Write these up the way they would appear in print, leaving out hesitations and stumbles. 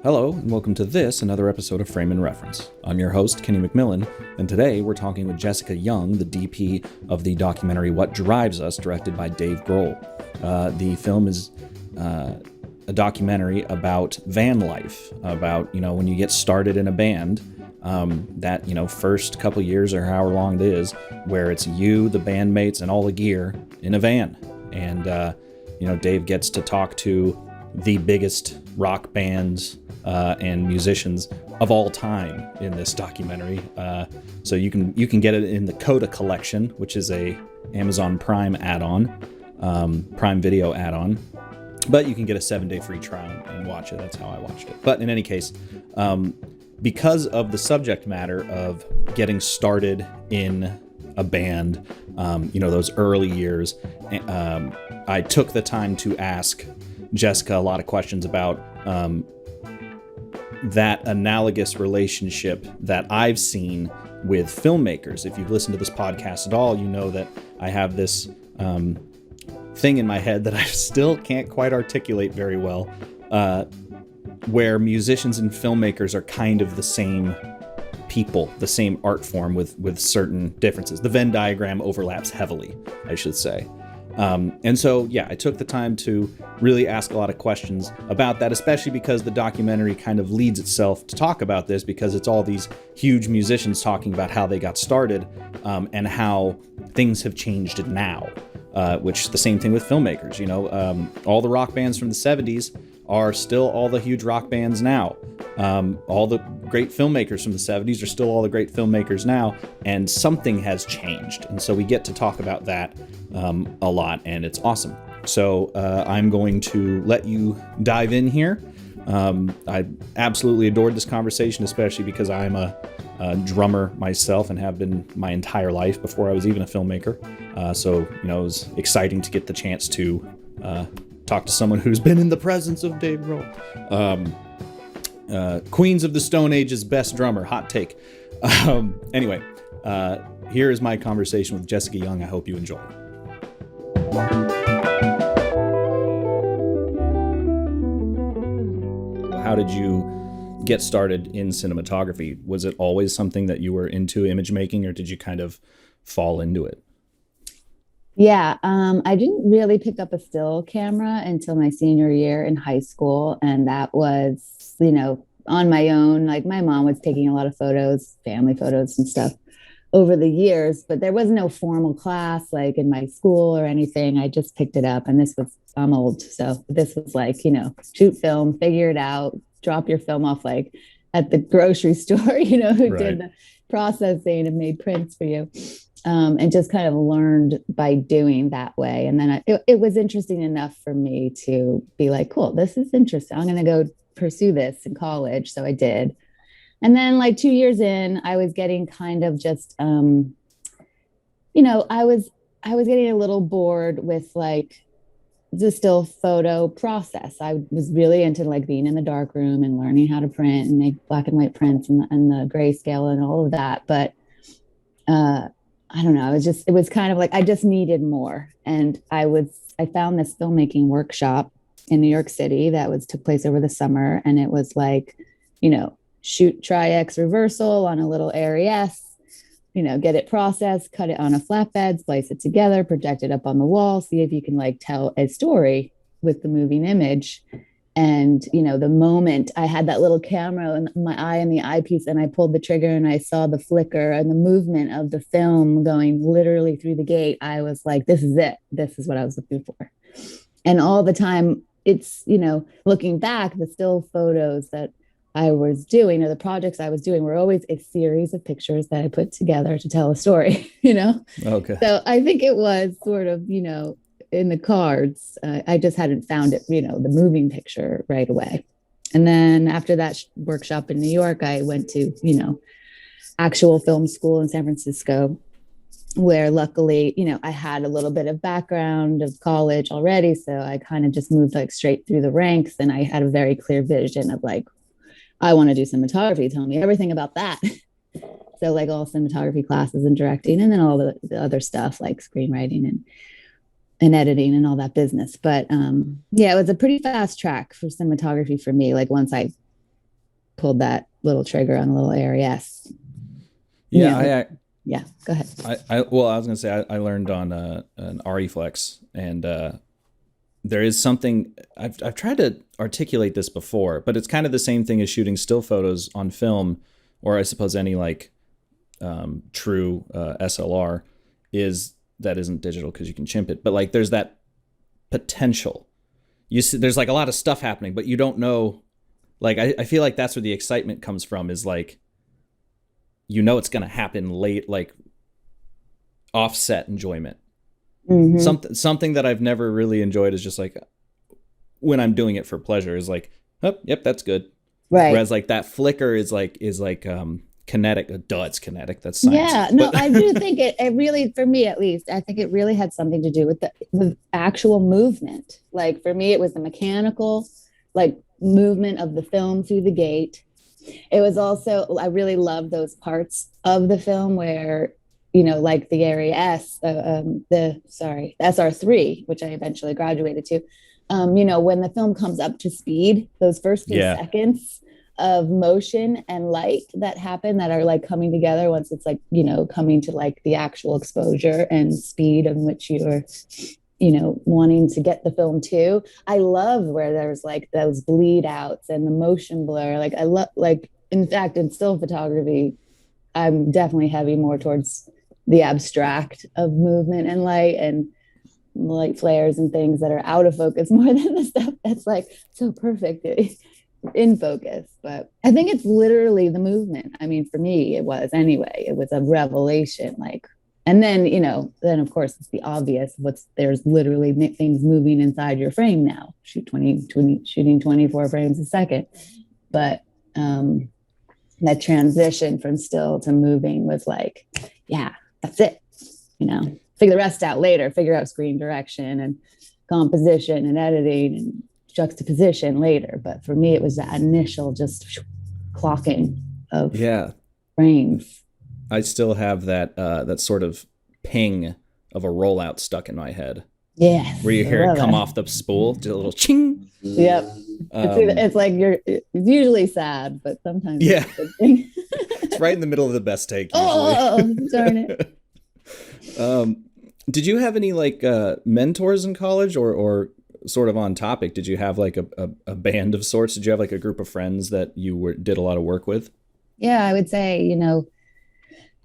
Hello, and welcome to another episode of Frame and Reference. I'm your host, Kenny McMillan, and today we're talking with Jessica Young, the DP of the documentary What Drives Us, directed by Dave Grohl. The film is a documentary about van life, about, when you get started in a band, that, first couple years or however long it is, where it's you, the bandmates, and all the gear in a van. And, Dave gets to talk to the biggest rock bands and musicians of all time in this documentary. So you can get it in the Coda collection, which is a Amazon Prime add-on, Prime Video add-on. But you can get a 7-day free trial and watch it. That's how I watched it. But in any case, because of the subject matter of getting started in a band, those early years, I took the time to ask Jessica a lot of questions about that analogous relationship that I've seen with filmmakers. If you've listened to this podcast at all, you know that I have this thing in my head that I still can't quite articulate very well, where musicians and filmmakers are kind of the same people, the same art form with certain differences. The Venn diagram overlaps heavily, I should say. And so, I took the time to really ask a lot of questions about that, especially because the documentary kind of leads itself to talk about this, because it's all these huge musicians talking about how they got started, and how things have changed now, which the same thing with filmmakers. All the rock bands from the 70s are still all the huge rock bands now. All the great filmmakers from the 70s are still all the great filmmakers now, and something has changed. And so we get to talk about that a lot, and it's awesome. So I'm going to let you dive in here. I absolutely adored this conversation, especially because I'm a drummer myself and have been my entire life before I was even a filmmaker. So it was exciting to get the chance to talk to someone who's been in the presence of Dave Grohl. Queens of the Stone Age's best drummer, hot take. Anyway, here is my conversation with Jessica Young. I hope you enjoy it. How did you get started in cinematography? Was it always something that you were into, image making, or did you kind of fall into it? Yeah, I didn't really pick up a still camera until my senior year in high school. And that was, on my own. Like, my mom was taking a lot of photos, family photos and stuff over the years, but there was no formal class like in my school or anything. I just picked it up, and I'm old. So this was like, shoot film, figure it out, drop your film off like at the grocery store, who Right. did the processing and made prints for you. And just kind of learned by doing that way. And then it was interesting enough for me to be like, cool, this is interesting. I'm going to go pursue this in college. So I did. And then like 2 years in, I was getting kind of just, I was getting a little bored with like the still photo process. I was really into like being in the dark room and learning how to print and make black and white prints and the grayscale and all of that. But, I don't know. It was kind of like, I just needed more. And I found this filmmaking workshop in New York City that took place over the summer. And it was like, shoot Tri-X reversal on a little ARRIS, get it processed, cut it on a flatbed, splice it together, project it up on the wall, see if you can like tell a story with the moving image. And, the moment I had that little camera in my eye and the eyepiece, and I pulled the trigger and I saw the flicker and the movement of the film going literally through the gate, I was like, this is it. This is what I was looking for. And all the time, it's, looking back, the still photos that I was doing, or the projects I was doing, were always a series of pictures that I put together to tell a story, Okay. So I think it was sort of, in the cards. I just hadn't found it, the moving picture right away. And then after that workshop in New York, I went to, actual film school in San Francisco, where luckily, I had a little bit of background of college already. So I kind of just moved like straight through the ranks, and I had a very clear vision of like, I want to do cinematography. Tell me everything about that. So like all cinematography classes and directing, and then all the other stuff like screenwriting and editing and all that business. But it was a pretty fast track for cinematography for me. Like once I pulled that little trigger on a little ARES. Yeah, Yeah, go ahead. well, I was gonna say I learned on an Reflex, and there is something I've tried to articulate this before, but it's kind of the same thing as shooting still photos on film, or I suppose any like true SLR is that isn't digital because you can chimp it, but like there's that potential. You see, there's like a lot of stuff happening, but you don't know. Like I feel like that's where the excitement comes from. Is like it's going to happen late, like offset enjoyment. Something that I've never really enjoyed is just like when I'm doing it for pleasure is like, oh, yep, that's good. Right. Whereas like that flicker is kinetic. Duh, it's kinetic. That's science. Yeah, no, I do think it really, for me at least, I think it really had something to do with the actual movement. Like for me, it was the mechanical, like movement of the film through the gate. It was also, I really love those parts of the film where, like the ARES, the SR3, which I eventually graduated to, when the film comes up to speed, those first few seconds of motion and light that happen that are like coming together once it's like, coming to like the actual exposure and speed in which you're, wanting to get the film to. I love where there's like those bleed outs and the motion blur. Like I love, like, in fact, in still photography, I'm definitely heavy more towards the abstract of movement and light flares and things that are out of focus more than the stuff that's like so perfect in focus. But I think it's literally the movement. I mean, for me, it was anyway. It was a revelation. Like, and then, then of course it's the obvious. There's literally things moving inside your frame now. Shooting 24 frames a second. But that transition from still to moving was like, yeah, that's it. Figure the rest out later. Figure out screen direction and composition and editing and juxtaposition later. But for me, it was that initial just clocking of frames. I still have that sort of ping of a rollout stuck in my head. Yeah, where you hear it come off the spool, just a little ching. Yep. It's like it's usually sad, but sometimes it's a good thing. It's right in the middle of the best take usually. Oh, darn it. Did you have any like mentors in college or sort of on topic? Did you have like a band of sorts? Did you have like a group of friends that you did a lot of work with? Yeah, I would say,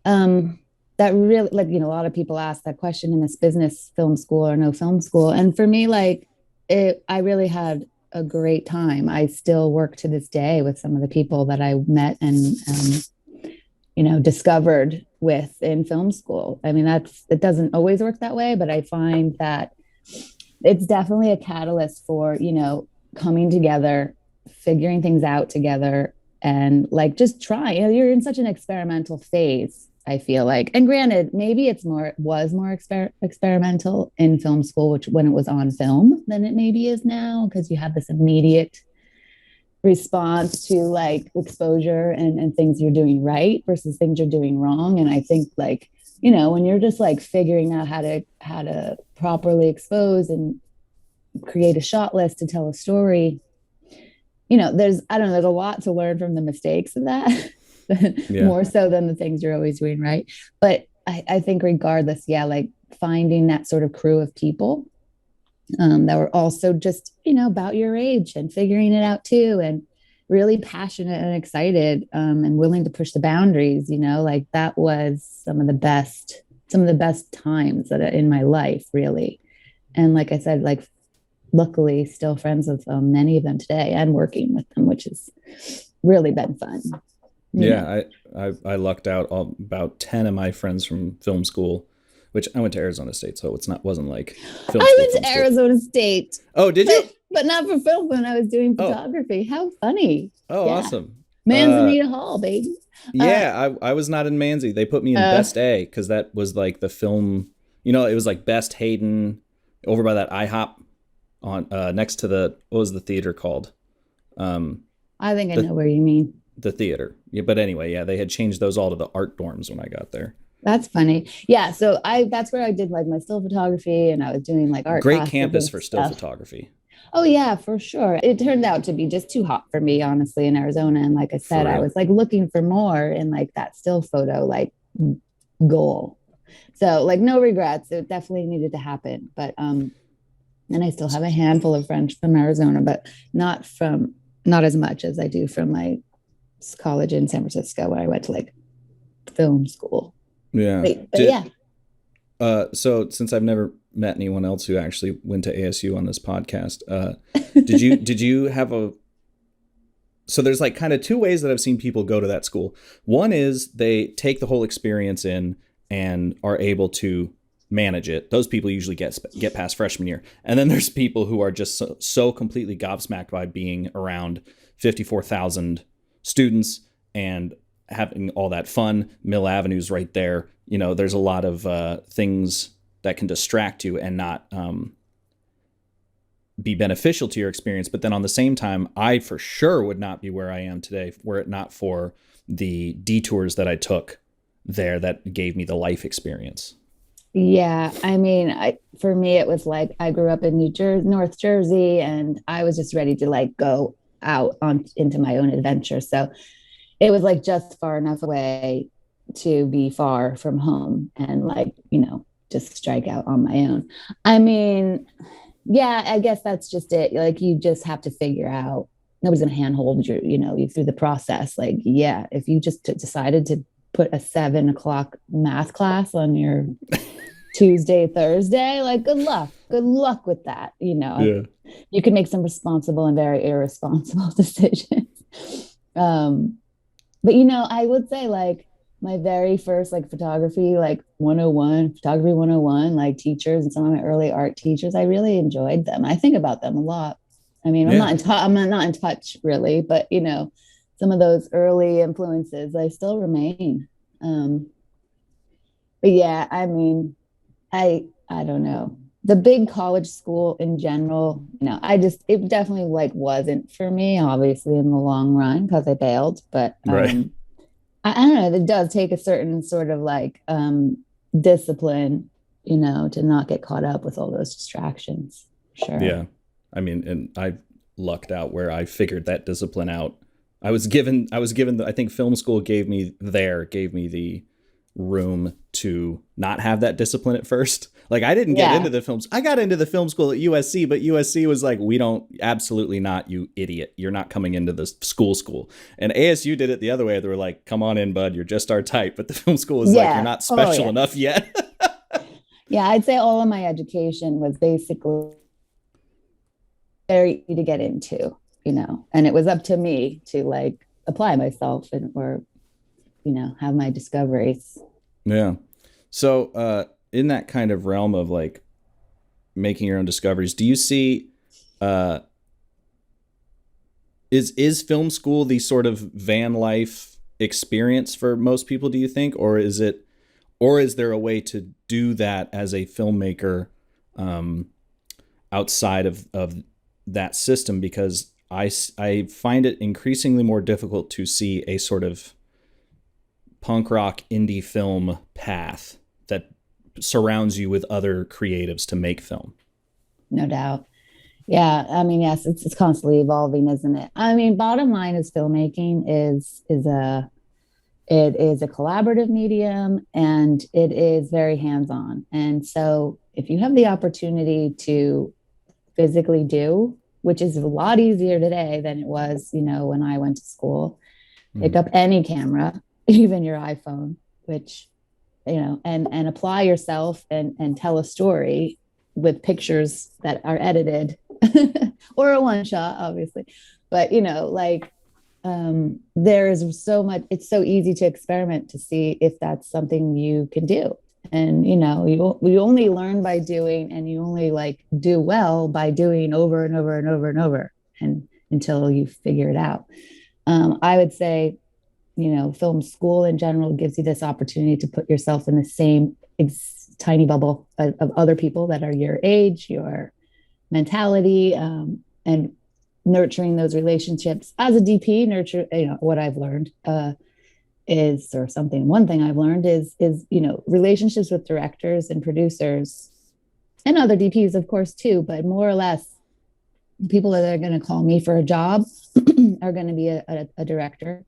that really, like, a lot of people ask that question in this business film school or no film school. And for me, like I really had a great time. I still work to this day with some of the people that I met and, discovered with in film school. I mean, it doesn't always work that way, but I find that it's definitely a catalyst for, coming together, figuring things out together, and like just trying. You're in such an experimental phase, I feel like. And granted, maybe it was more experimental in film school, which when it was on film than it maybe is now, because you have this immediate response to like exposure and things you're doing right versus things you're doing wrong. And I think like, when you're just like figuring out how to properly expose and create a shot list to tell a story, there's a lot to learn from the mistakes of that. More so than the things you're always doing right. But I think regardless, like finding that sort of crew of people that were also just, about your age and figuring it out too, and really passionate and excited and willing to push the boundaries, like that was some of the best times that in my life, really. And like I said, like luckily still friends with many of them today and working with them, which has really been fun. Yeah, I lucked out about 10 of my friends from film school, which I went to Arizona State, so wasn't like film I went to Arizona State. Oh, did you? But not for film when I was doing photography. How funny. Oh, yeah. Awesome. Manzanita Hall, baby. I was not in Manzi. They put me in Best A because that was like the film, it was like Best Hayden over by that IHOP on next to what was the theater called? I think I know where you mean. The theater. Yeah, but anyway, they had changed those all to the art dorms when I got there. That's funny. Yeah, so that's where I did like my still photography, and I was doing like art. Great campus for still photography. Oh yeah, for sure. It turned out to be just too hot for me, honestly, in Arizona. And like I For said, I real. was like looking for more in like that still photo like goal. So like no regrets. It definitely needed to happen. But and I still have a handful of friends from Arizona, but not as much as I do from my college in San Francisco where I went to like film school. Yeah. But yeah. So since I've never met anyone else who actually went to ASU on this podcast, did you have a, so there's like kind of two ways that I've seen people go to that school. One is they take the whole experience in and are able to manage it. Those people usually get past freshman year. And then there's people who are just so completely gobsmacked by being around 54,000 students and having all that fun. Mill Avenue's right there. You know, there's a lot of things that can distract you and not be beneficial to your experience. But then on the same time, I for sure would not be where I am today were it not for the detours that I took there that gave me the life experience. Yeah, I mean, for me it was like I grew up in New Jersey, North Jersey, and I was just ready to like go out on into my own adventure. So it was like just far enough away to be far from home and like, just strike out on my own. I mean, yeah, I guess that's just it. Like you just have to figure out nobody's gonna handhold you through the process. Like, yeah, if you just decided to put a 7 o'clock math class on your Tuesday, Thursday, like good luck. Good luck with that. Yeah. You can make some responsible and very irresponsible decisions. Um, but I would say like my very first like photography, like 101, photography 101, like teachers and some of my early art teachers, I really enjoyed them. I think about them a lot. I mean, Yeah. I'm not in touch really, but some of those early influences, they still remain. Um, but yeah, I mean, I don't know. The big college school in general, it definitely like wasn't for me, obviously in the long run because I bailed. But Right. I don't know, it does take a certain sort of like discipline, to not get caught up with all those distractions. Sure. Yeah. I mean, and I lucked out where I figured that discipline out. I was given I think film school gave me the room to not have that discipline at first. Like I didn't get Yeah. into the films. I got into the film school at USC, but USC was like, we don't, absolutely not, you idiot. You're not coming into the school. And ASU did it the other way. They were like, come on in, bud. You're just our type. But the film school was like, you're Yeah. not Oh, special yeah. enough yet. Yeah. I'd say all of my education was basically very easy to get into, and it was up to me to like apply myself or have my discoveries. Yeah. So, in that kind of realm of like making your own discoveries, do you see, uh, is film school the sort of van life experience for most people, do you think? Or is there a way to do that as a filmmaker, um, outside of that system? Because I find it increasingly more difficult to see a sort of punk rock indie film path that surrounds you with other creatives to make film. No doubt. Yeah, I mean, yes, it's constantly evolving, isn't it? I mean, bottom line is filmmaking is a collaborative medium and it is very hands-on. And so if you have the opportunity to physically do, which is a lot easier today than it was, when I went to school, pick Mm. up any camera, even your iPhone, which and apply yourself and tell a story with pictures that are edited or a one shot, obviously. But like there is so much, it's so easy to experiment to see if that's something you can do. And you only learn by doing, and you only like do well by doing over and over and over and over and until you figure it out. I would say film school in general gives you this opportunity to put yourself in the same tiny bubble of other people that are your age, your mentality, and nurturing those relationships as a DP. Nurture, what I've learned is, or something. One thing I've learned is relationships with directors and producers and other DPs, of course, too. But more or less, people that are going to call me for a job are going to be a director,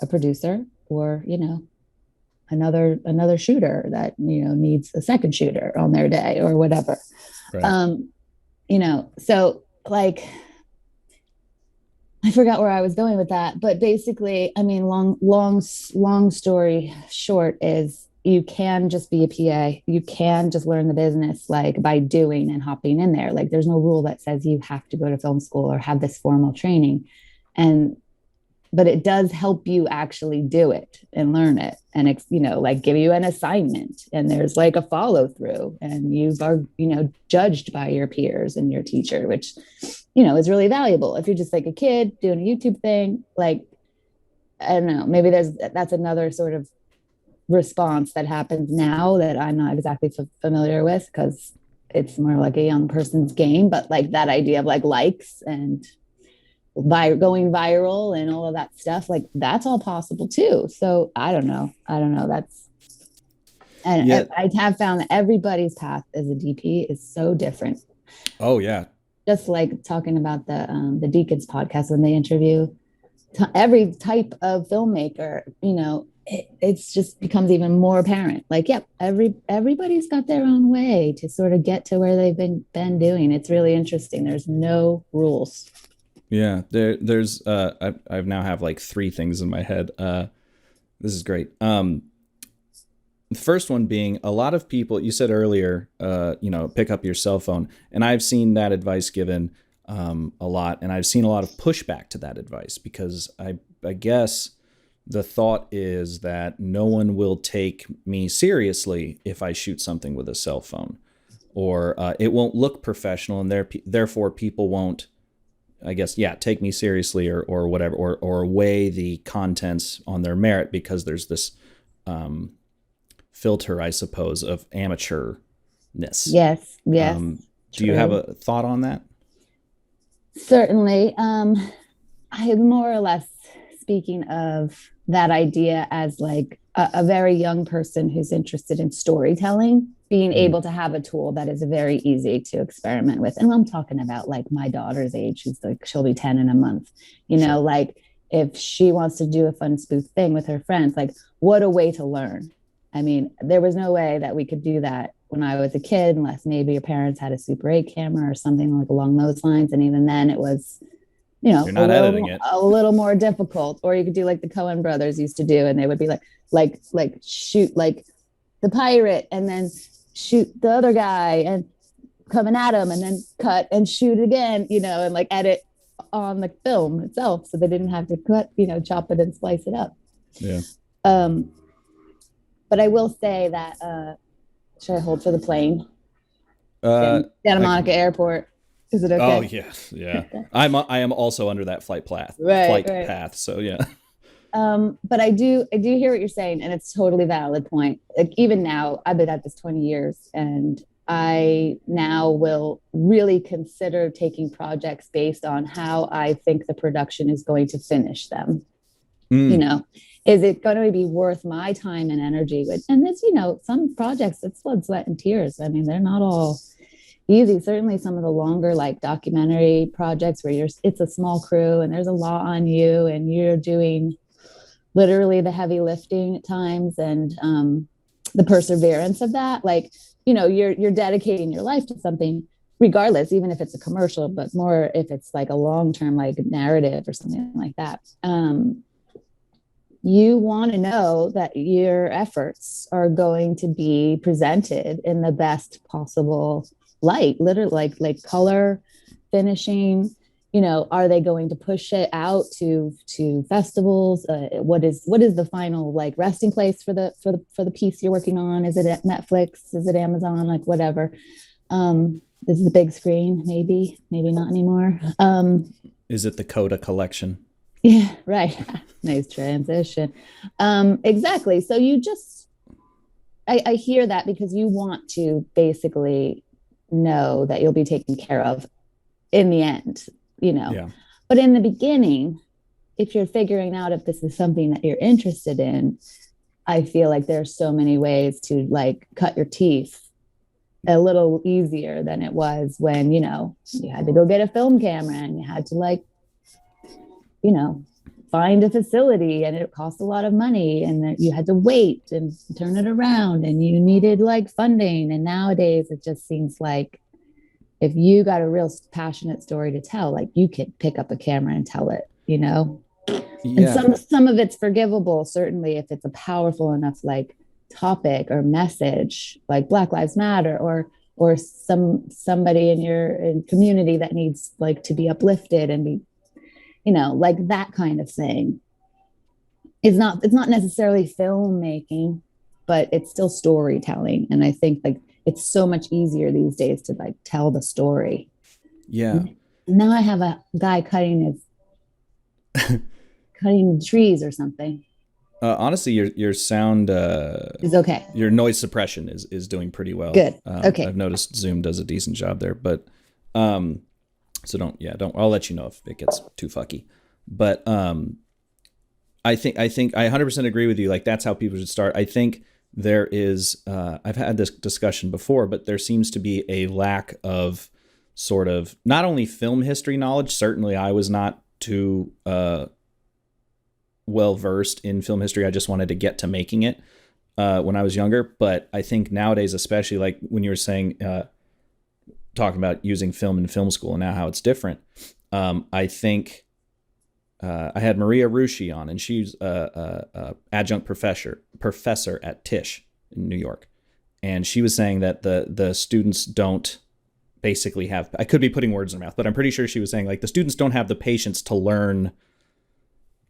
a producer, or, another shooter that, needs a second shooter on their day or whatever. Right. So like, I forgot where I was going with that, but basically, I mean, long story short is you can just be a PA. You can just learn the business like by doing and hopping in there. Like there's no rule that says you have to go to film school or have this formal training. And but it does help you actually do it and learn it, and it's, like give you an assignment, and there's like a follow through, and you are, judged by your peers and your teacher, which, is really valuable. If you're just like a kid doing a YouTube thing, like, I don't know, maybe that's another sort of response that happens now that I'm not exactly familiar with, because it's more like a young person's game, but like that idea of like likes and going viral and all of that stuff, like that's all possible too. So I don't know, that's, and Yeah. I have found that everybody's path as a DP is so different. Oh yeah. Just like talking about the Deacons podcast, when they interview every type of filmmaker, it's just becomes even more apparent. Like, yep, everybody's got their own way to sort of get to where they've been doing. It's really interesting. There's no rules. Yeah, there's I've now have like three things in my head. This is great. The first one being, a lot of people, you said earlier, pick up your cell phone, and I've seen that advice given a lot, and I've seen a lot of pushback to that advice, because I guess the thought is that no one will take me seriously if I shoot something with a cell phone, or it won't look professional, and therefore people won't, I guess, take me seriously or whatever, or weigh the contents on their merit, because there's this filter, I suppose, of amateurness. Yes. Do you have a thought on that? Certainly. I more or less speaking of that idea as like a very young person who's interested in storytelling, being able to have a tool that is very easy to experiment with. And I'm talking about like my daughter's age, who's like, she'll be 10 in a month, Sure. like if she wants to do a fun spoof thing with her friends, like what a way to learn. I mean, there was no way that we could do that when I was a kid, unless maybe your parents had a Super 8 camera or something like along those lines. And even then it was, You're not editing it. A little more difficult. Or you could do like the Coen brothers used to do, and they would be like shoot like the pirate and then shoot the other guy and coming at him and then cut and shoot again, and like edit on the film itself, so they didn't have to cut, chop it and splice it up. Yeah. But I will say that should I hold for the plane? Santa Monica Airport. Is it okay? Oh yes, yeah. I am also under that flight path. Path. So yeah. But I do hear what you're saying, and it's totally valid point. Like even now, I've been at this 20 years, and I now will really consider taking projects based on how I think the production is going to finish them. Is it going to be worth my time and energy? And this, some projects, it's blood, sweat, and tears. I mean, they're not all easy. Certainly some of the longer like documentary projects where it's a small crew and there's a lot on you and you're doing literally the heavy lifting at times, and the perseverance of that, like, you're dedicating your life to something regardless, even if it's a commercial, but more if it's like a long-term like narrative or something like that. You want to know that your efforts are going to be presented in the best possible light, literally like color, finishing, are they going to push it out to festivals? What is the final like resting place for the piece you're working on? Is it at Netflix? Is it Amazon? Like whatever. This is the big screen, maybe not anymore. Is it the Coda collection? Yeah, right. Nice transition. Exactly. So you just, I hear that because you want to basically know that you'll be taken care of in the end, Yeah. But in the beginning, if you're figuring out if this is something that you're interested in, I feel like there's so many ways to like cut your teeth a little easier than it was when, you had to go get a film camera and you had to like, you know, find a facility and it cost a lot of money and that you had to wait and turn it around and you needed like funding. And nowadays it just seems like if you got a real passionate story to tell, like you could pick up a camera and tell it, and Yeah. some of it's forgivable, certainly if it's a powerful enough like topic or message, like Black Lives Matter or somebody in your community that needs like to be uplifted and be, like that kind of thing. It's not necessarily filmmaking, but it's still storytelling. And I think like it's so much easier these days to like tell the story. Yeah. Now I have a guy cutting trees or something. Honestly, your sound Is okay. your noise suppression is doing pretty well. Good. Okay. I've noticed Zoom does a decent job there, but so don't. I'll let you know if it gets too fucky. But I think I 100% agree with you. Like that's how people should start. I think there is. I've had this discussion before, but there seems to be a lack of sort of not only film history knowledge. Certainly, I was not too well versed in film history. I just wanted to get to making it when I was younger. But I think nowadays, especially like when you were saying, talking about using film in film school and now how it's different. I think I had Maria Ruschi on, and she's a adjunct professor at Tisch in New York. And she was saying that the students don't basically have, I could be putting words in her mouth, but I'm pretty sure she was saying like the students don't have the patience to learn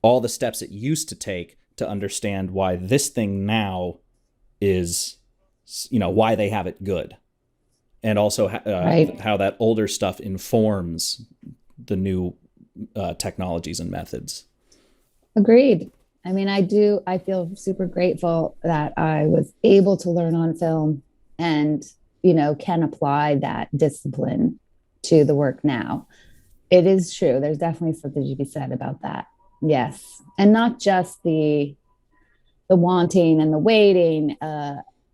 all the steps it used to take to understand why this thing now is, why they have it good. And also Right. how that older stuff informs the new technologies and methods. Agreed. I mean, I feel super grateful that I was able to learn on film and, can apply that discipline to the work now. It is true. There's definitely something to be said about that. Yes. And not just the wanting and the waiting,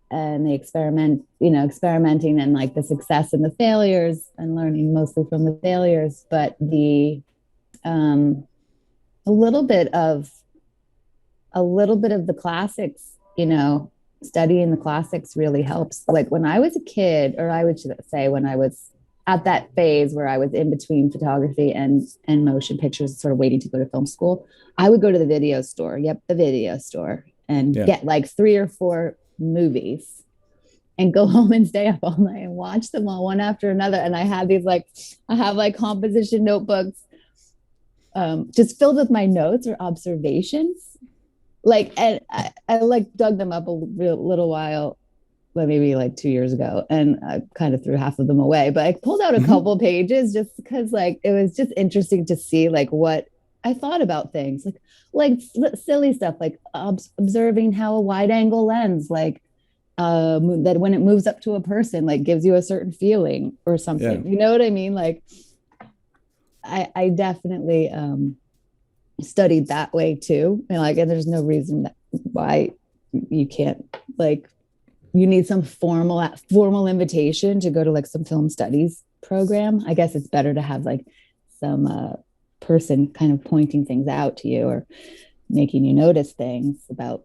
and the experimenting and like the success and the failures and learning mostly from the failures, but a little bit of the classics, studying the classics really helps. Like when I was a kid, or I would say when I was at that phase where I was in between photography and motion pictures, sort of waiting to go to film school, I would go to the video store. Yep, the video store, and get like 3 or 4 movies and go home and stay up all night and watch them all one after another. And I have composition notebooks, just filled with my notes or observations. Like, and I like dug them up a little while, but maybe like 2 years ago, and I kind of threw half of them away. But I pulled out a couple pages just because, like, it was just interesting to see like what I thought about things, like silly stuff, like observing how a wide angle lens, like that when it moves up to a person, like gives you a certain feeling or something. Yeah. You know what I mean? Like, I definitely studied that way too, and there's no reason why you can't, like, you need some formal invitation to go to like some film studies program. I guess it's better to have like some person kind of pointing things out to you or making you notice things about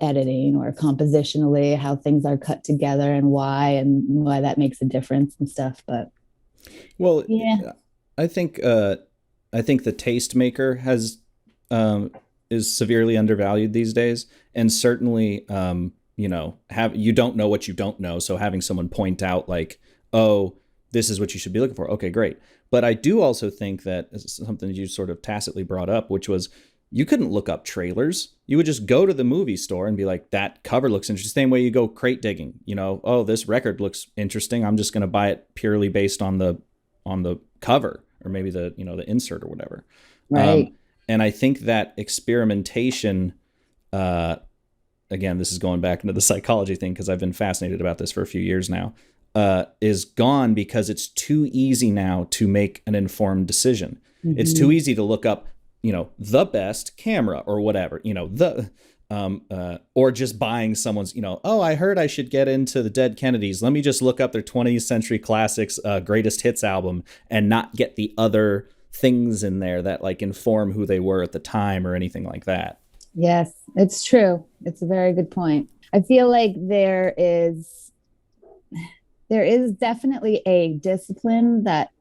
editing or compositionally, how things are cut together and why that makes a difference and stuff. But well, yeah, I think the tastemaker is severely undervalued these days, and certainly you don't know what you don't know, so having someone point out like, oh, this is what you should be looking for, okay, great. But I do also think that something you sort of tacitly brought up, which was you couldn't look up trailers. You would just go to the movie store and be like, that cover looks interesting. Same way you go crate digging, oh, this record looks interesting, I'm just going to buy it purely based on the cover, or maybe the insert or whatever. Right. And I think that experimentation, again, this is going back into the psychology thing because I've been fascinated about this for a few years now, is gone because it's too easy now to make an informed decision. Mm-hmm. It's too easy to look up, the best camera or whatever, or just buying someone's, oh, I heard I should get into the Dead Kennedys. Let me just look up their 20th Century Classics greatest hits album and not get the other things in there that like inform who they were at the time or anything like that. Yes, it's true. It's a very good point. I feel like there is definitely a discipline that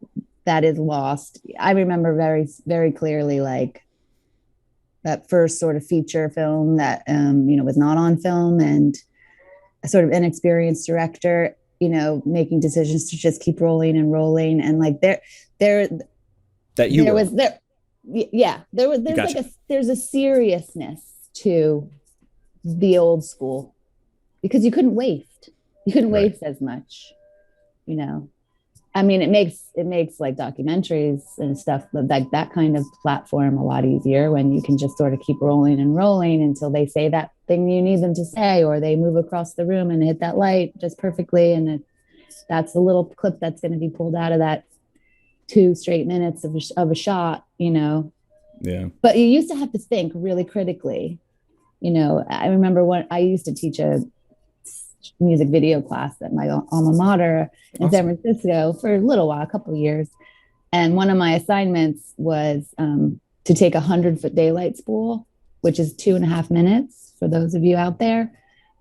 is lost. I remember very, very clearly, like that first sort of feature film that, was not on film, and a sort of inexperienced director, making decisions to just keep rolling and rolling. And like there's Gotcha. There's a seriousness to the old school because you couldn't waste as much, I mean, it makes like documentaries and stuff like that kind of platform a lot easier when you can just sort of keep rolling and rolling until they say that thing you need them to say, or they move across the room and hit that light just perfectly. And that's a little clip that's going to be pulled out of that 2 straight minutes of a shot, Yeah. But you used to have to think really critically. I remember when I used to teach a music video class at my alma mater in San Francisco for a little while, a couple of years. And one of my assignments was to take 100-foot daylight spool, which is 2.5 minutes for those of you out there,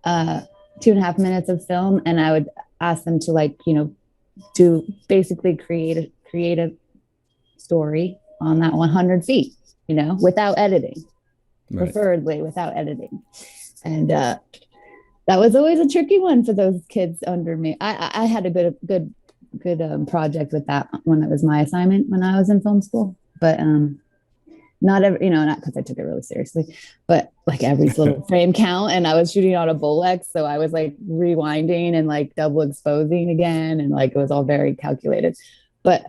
2.5 minutes of film. And I would ask them to do basically create a story on that 100 feet, without editing, preferably without editing. And that was always a tricky one for those kids under me. I had a good project with that when it was my assignment when I was in film school, but not every, not because I took it really seriously, but like every little frame count, and I was shooting on a Bolex, so I was like rewinding and like double exposing again, and like it was all very calculated. But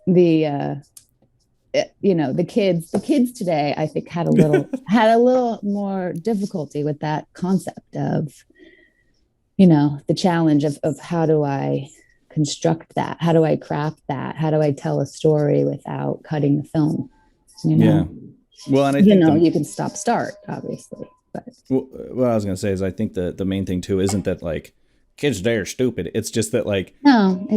the kids today, I think, had a little more difficulty with that concept of, the challenge of how do I construct that? How do I craft that? How do I tell a story without cutting the film? Yeah. Well, and I think you can start, obviously. But what I was going to say is I think the main thing too isn't that like kids today are stupid. It's just that like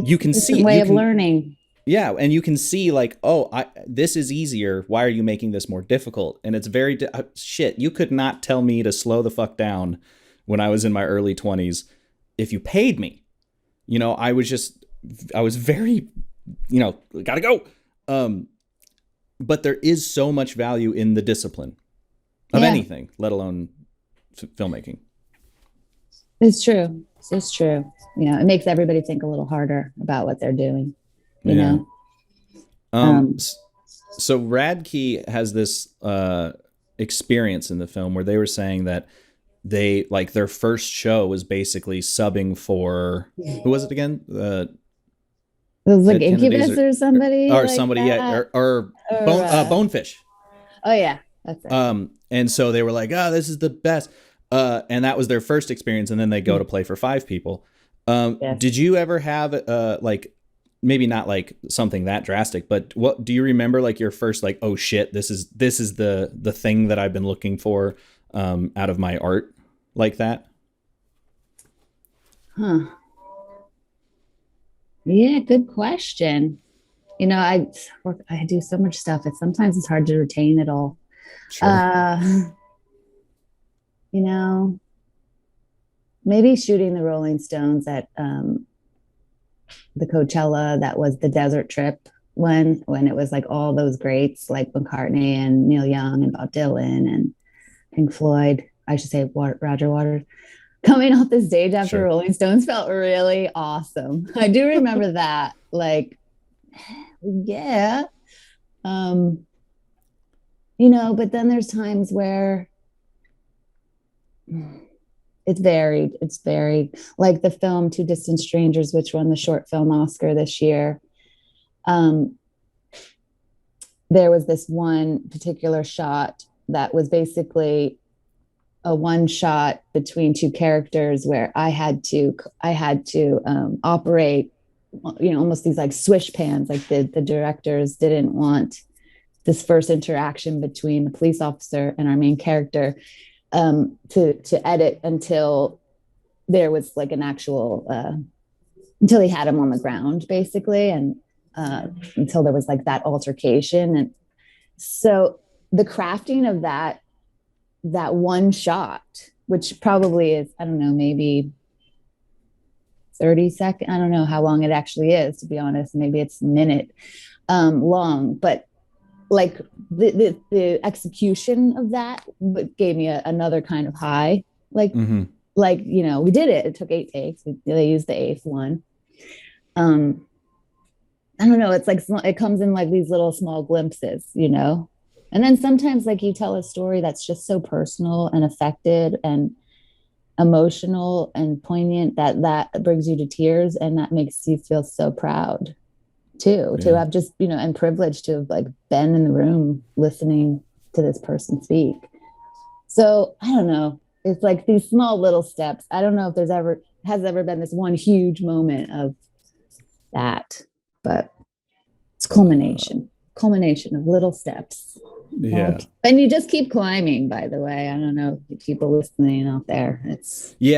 you can see a way of learning. Yeah, and you can see like, oh, this is easier. Why are you making this more difficult? And it's very shit. You could not tell me to slow the fuck down when I was in my early 20s if you paid me. I was very, gotta go. But there is so much value in the discipline of anything, let alone filmmaking. It's true. It's true. It makes everybody think a little harder about what they're doing. So Radke has this experience in the film where they were saying that they like their first show was basically subbing for who was it again? It was like Incubus or somebody, or like somebody, that. or Bonefish. Oh yeah, that's it. And so they were like, this is the best, and that was their first experience, and then they go to play for 5 people. Yes. Did you ever have like? Maybe not like something that drastic, but what do you remember? Like your first, like, oh shit, this is the thing that I've been looking for out of my art, like that. Huh? Yeah, good question. I do so much stuff. Sometimes it's hard to retain it all. Sure. Maybe shooting the Rolling Stones at the Coachella, that was the desert trip when it was like all those greats like McCartney and Neil Young and Bob Dylan and Pink Floyd, I should say Roger Waters, coming off the stage after Rolling Stones felt really awesome. I do remember that. Like, yeah. But then there's times where it's varied. Like the film Two Distant Strangers, which won the short film Oscar this year. There was this one particular shot that was basically a one shot between 2 characters where I had to operate, almost these like swish pans. Like the directors didn't want this first interaction between the police officer and our main character to edit until there was like an actual until he had him on the ground basically, and until there was like that altercation. And so the crafting of that one shot, which probably is, I don't know, maybe 30 seconds, I don't know how long it actually is, to be honest, maybe it's a minute long, but like the execution of that gave me another kind of high, like like, you know, we did it took 8 takes, they used the 8th one. I don't know, it's like it comes in like these little small glimpses, you know. And then sometimes like you tell a story that's just so personal and affected and emotional and poignant that brings you to tears, and that makes you feel so proud too, to have just, you know, and privileged to have like been in the room listening to this person speak. So I don't know, it's like these small little steps. I don't know if there's ever been this one huge moment of that, but it's culmination of little steps. Yeah. And you just keep climbing, by the way. I don't know if people listening out there, it's you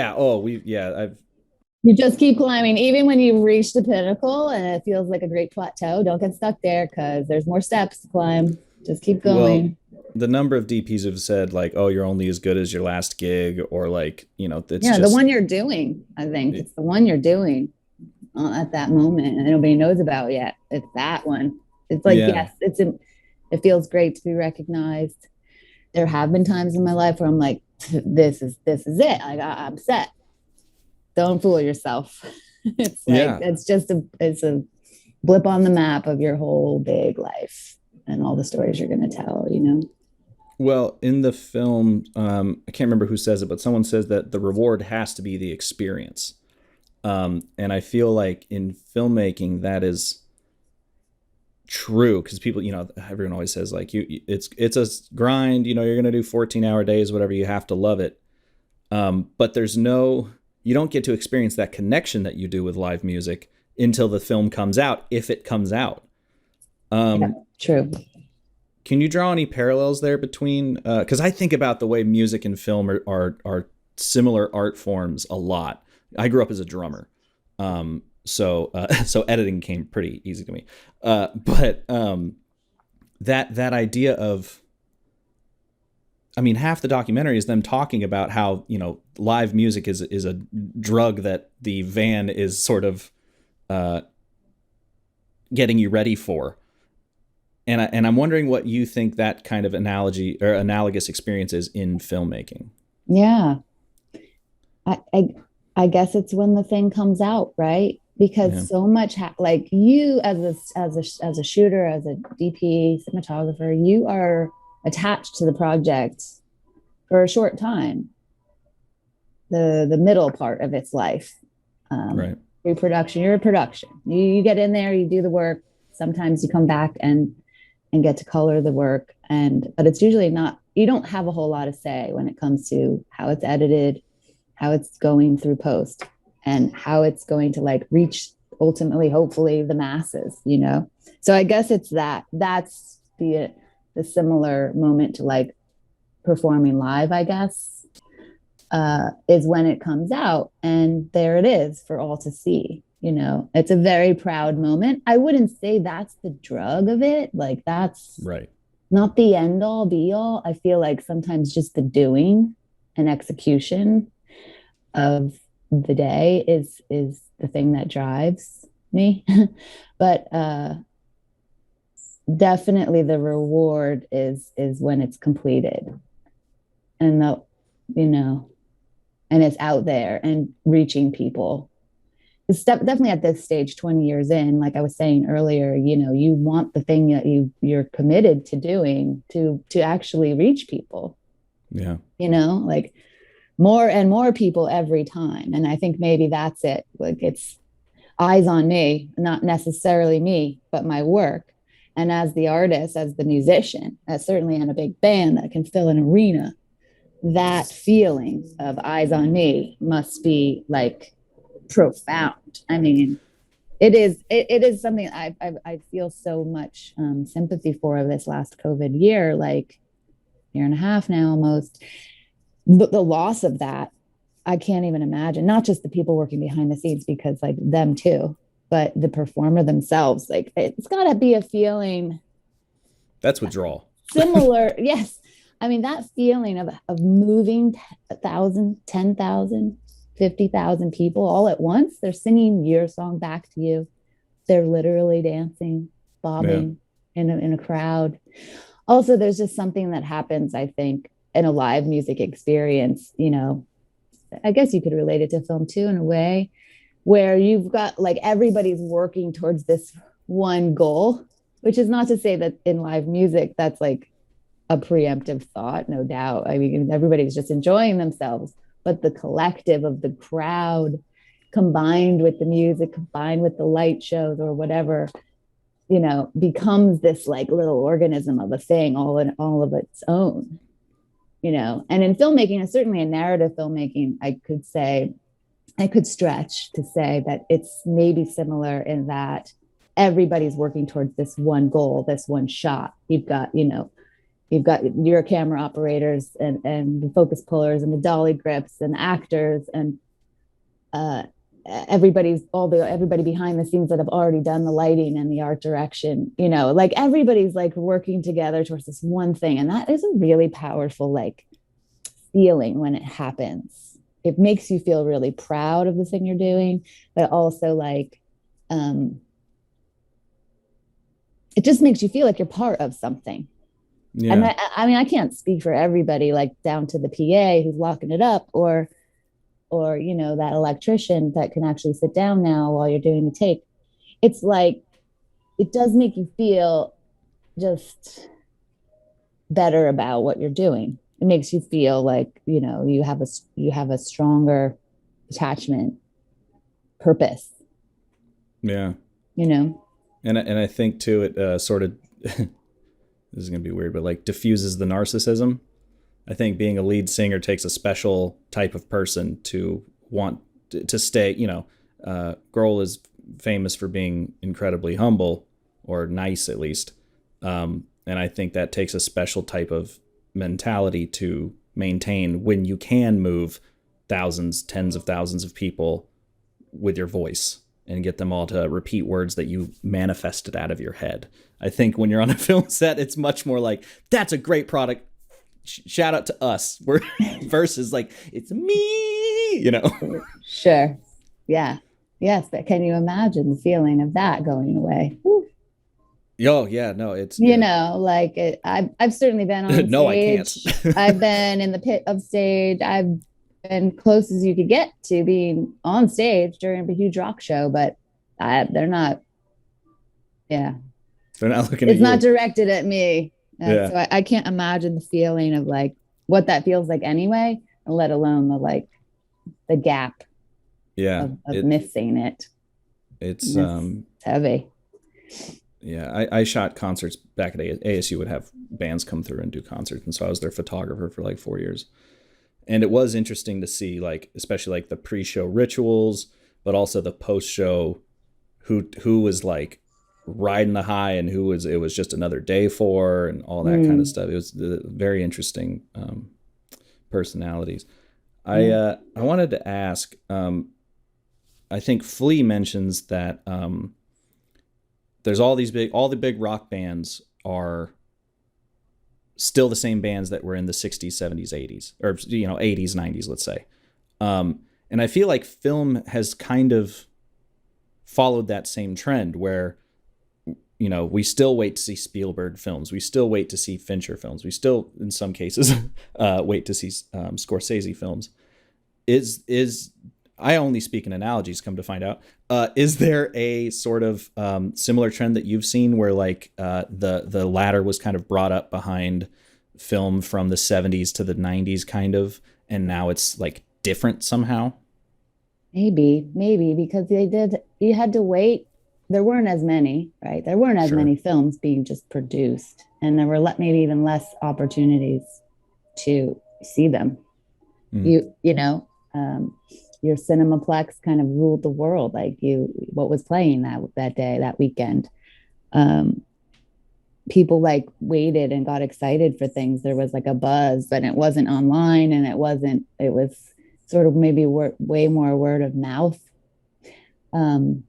just keep climbing even when you've reached the pinnacle and it feels like a great plateau. Don't get stuck there because there's more steps to climb. Just keep going. Well, the number of DPs have said like, oh, you're only as good as your last gig, or like, you know, it's the one you're doing. I think it's the one you're doing at that moment and nobody knows about yet. It's that one. It's like, yes, it feels great to be recognized. There have been times in my life where I'm like, this is it. I'm set. Don't fool yourself. It's like, it's a blip on the map of your whole big life and all the stories you're going to tell, you know? Well, in the film, I can't remember who says it, but someone says that the reward has to be the experience. And I feel like in filmmaking, that is true, because people, you know, everyone always says like, it's a grind, you know, you're going to do 14-hour days, whatever, you have to love it. But you don't get to experience that connection that you do with live music until the film comes out, if it comes out. True. Can you draw any parallels there between, because I think about the way music and film are similar art forms a lot. I grew up as a drummer. So editing came pretty easy to me. But that idea of, I mean, half the documentary is them talking about how, you know, live music is a drug that the van is sort of getting you ready for. And I'm wondering what you think that kind of analogy or analogous experience is in filmmaking. Yeah. I guess it's when the thing comes out, right? Because so much like you as a shooter, as a DP, cinematographer, you are attached to the project for a short time, the middle part of its life. Right. Pre-production, you're a production. You get in there, you do the work. Sometimes you come back and get to color the work, but it's usually not, you don't have a whole lot of say when it comes to how it's edited, how it's going through post, and how it's going to like reach ultimately, hopefully, the masses, you know? So I guess it's that's the similar moment to like performing live, I guess, is when it comes out and there it is for all to see. You know, it's a very proud moment. I wouldn't say that's the drug of it. Like that's right. Not the end all be all. I feel like sometimes just the doing and execution of the day is the thing that drives me. But definitely the reward is when it's completed and you know, and it's out there and reaching people. It's definitely at this stage, 20 years in, like I was saying earlier, you know, you want the thing that you're committed to doing to actually reach people. Yeah. You know, like more and more people every time. And I think maybe that's it. Like it's eyes on me, not necessarily me, but my work. And as the artist, as the musician, as certainly in a big band that can fill an arena, that feeling of eyes on me must be like profound. I mean, it is something I feel so much sympathy for this last COVID year, like year and a half now almost, the loss of that, I can't even imagine. Not just the people working behind the scenes, because like them too, but the performer themselves. Like it's got to be a feeling That's withdrawal. similar. Yes. I mean, that feeling of moving 1,000, 10,000, 50,000 people all at once. They're singing your song back to you. They're literally dancing, Yeah. bobbing in a crowd. Also, there's just something that happens, I think, in a live music experience. I guess you could relate it to film too, in a way, where you've got like everybody's working towards this one goal, which is not to say that in live music that's like a preemptive thought, no doubt. I mean, everybody's just enjoying themselves, but the collective of the crowd combined with the music, combined with the light shows or whatever, becomes this like little organism of a thing, all of its own. And in filmmaking, and certainly in narrative filmmaking, I could stretch to say that it's maybe similar in that everybody's working towards this one goal, this one shot. You've got your camera operators and the focus pullers and the dolly grips and actors and everybody behind the scenes that have already done the lighting and the art direction. Like everybody's like working together towards this one thing, and that is a really powerful like feeling when it happens. It makes you feel really proud of the thing you're doing, but also like it just makes you feel like you're part of something. Yeah. And I mean, I can't speak for everybody, like down to the PA who's locking it up, or that electrician that can actually sit down now while you're doing the take. It's like it does make you feel just better about what you're doing. It makes you feel like you have a stronger attachment, purpose. Yeah. And I think too, it sort of this is gonna be weird, but like diffuses the narcissism. I think being a lead singer takes a special type of person to want to stay. Grohl is famous for being incredibly humble, or nice at least, and I think that takes a special type of mentality to maintain when you can move thousands, tens of thousands of people with your voice and get them all to repeat words that you manifested out of your head. I think when you're on a film set, it's much more like, that's a great product. Shout out to us. We're versus like, it's me, Sure. Yeah. Yes. But can you imagine the feeling of that going away? Whew. Oh yeah, no, it's I've certainly been on stage. No, I can't. I've been in the pit of stage. I've been close as you could get to being on stage during a huge rock show, but they're not. Yeah, they're not looking. It's not directed at me, yeah. So I can't imagine the feeling of like what that feels like anyway, let alone the gap. Yeah, of missing it. It's heavy. Yeah, I shot concerts back at ASU. Would have bands come through and do concerts, and so I was their photographer for like 4 years. And it was interesting to see, like, especially like the pre-show rituals, but also the post-show, who was like riding the high and it was just another day for, and all that kind of stuff. It was very interesting personalities. I wanted to ask. I think Flea mentions that. There's all the big rock bands are still the same bands that were in the 60s, 70s, 80s, or 80s, 90s, let's say. And I feel like film has kind of followed that same trend where, we still wait to see Spielberg films. We still wait to see Fincher films. We still, in some cases, wait to see Scorsese films. I only speak in analogies, come to find out. Is there a sort of similar trend that you've seen where like the latter was kind of brought up behind film from the 70s to the 90s kind of, and now it's like different somehow? Maybe because you had to wait. There weren't as many, right? There weren't as many films being just produced, and there were maybe even less opportunities to see them. Your Cinemaplex kind of ruled the world, like what was playing that day, that weekend. people like waited and got excited for things. There was like a buzz, but it wasn't online, and it was sort of maybe way more word of mouth. Um,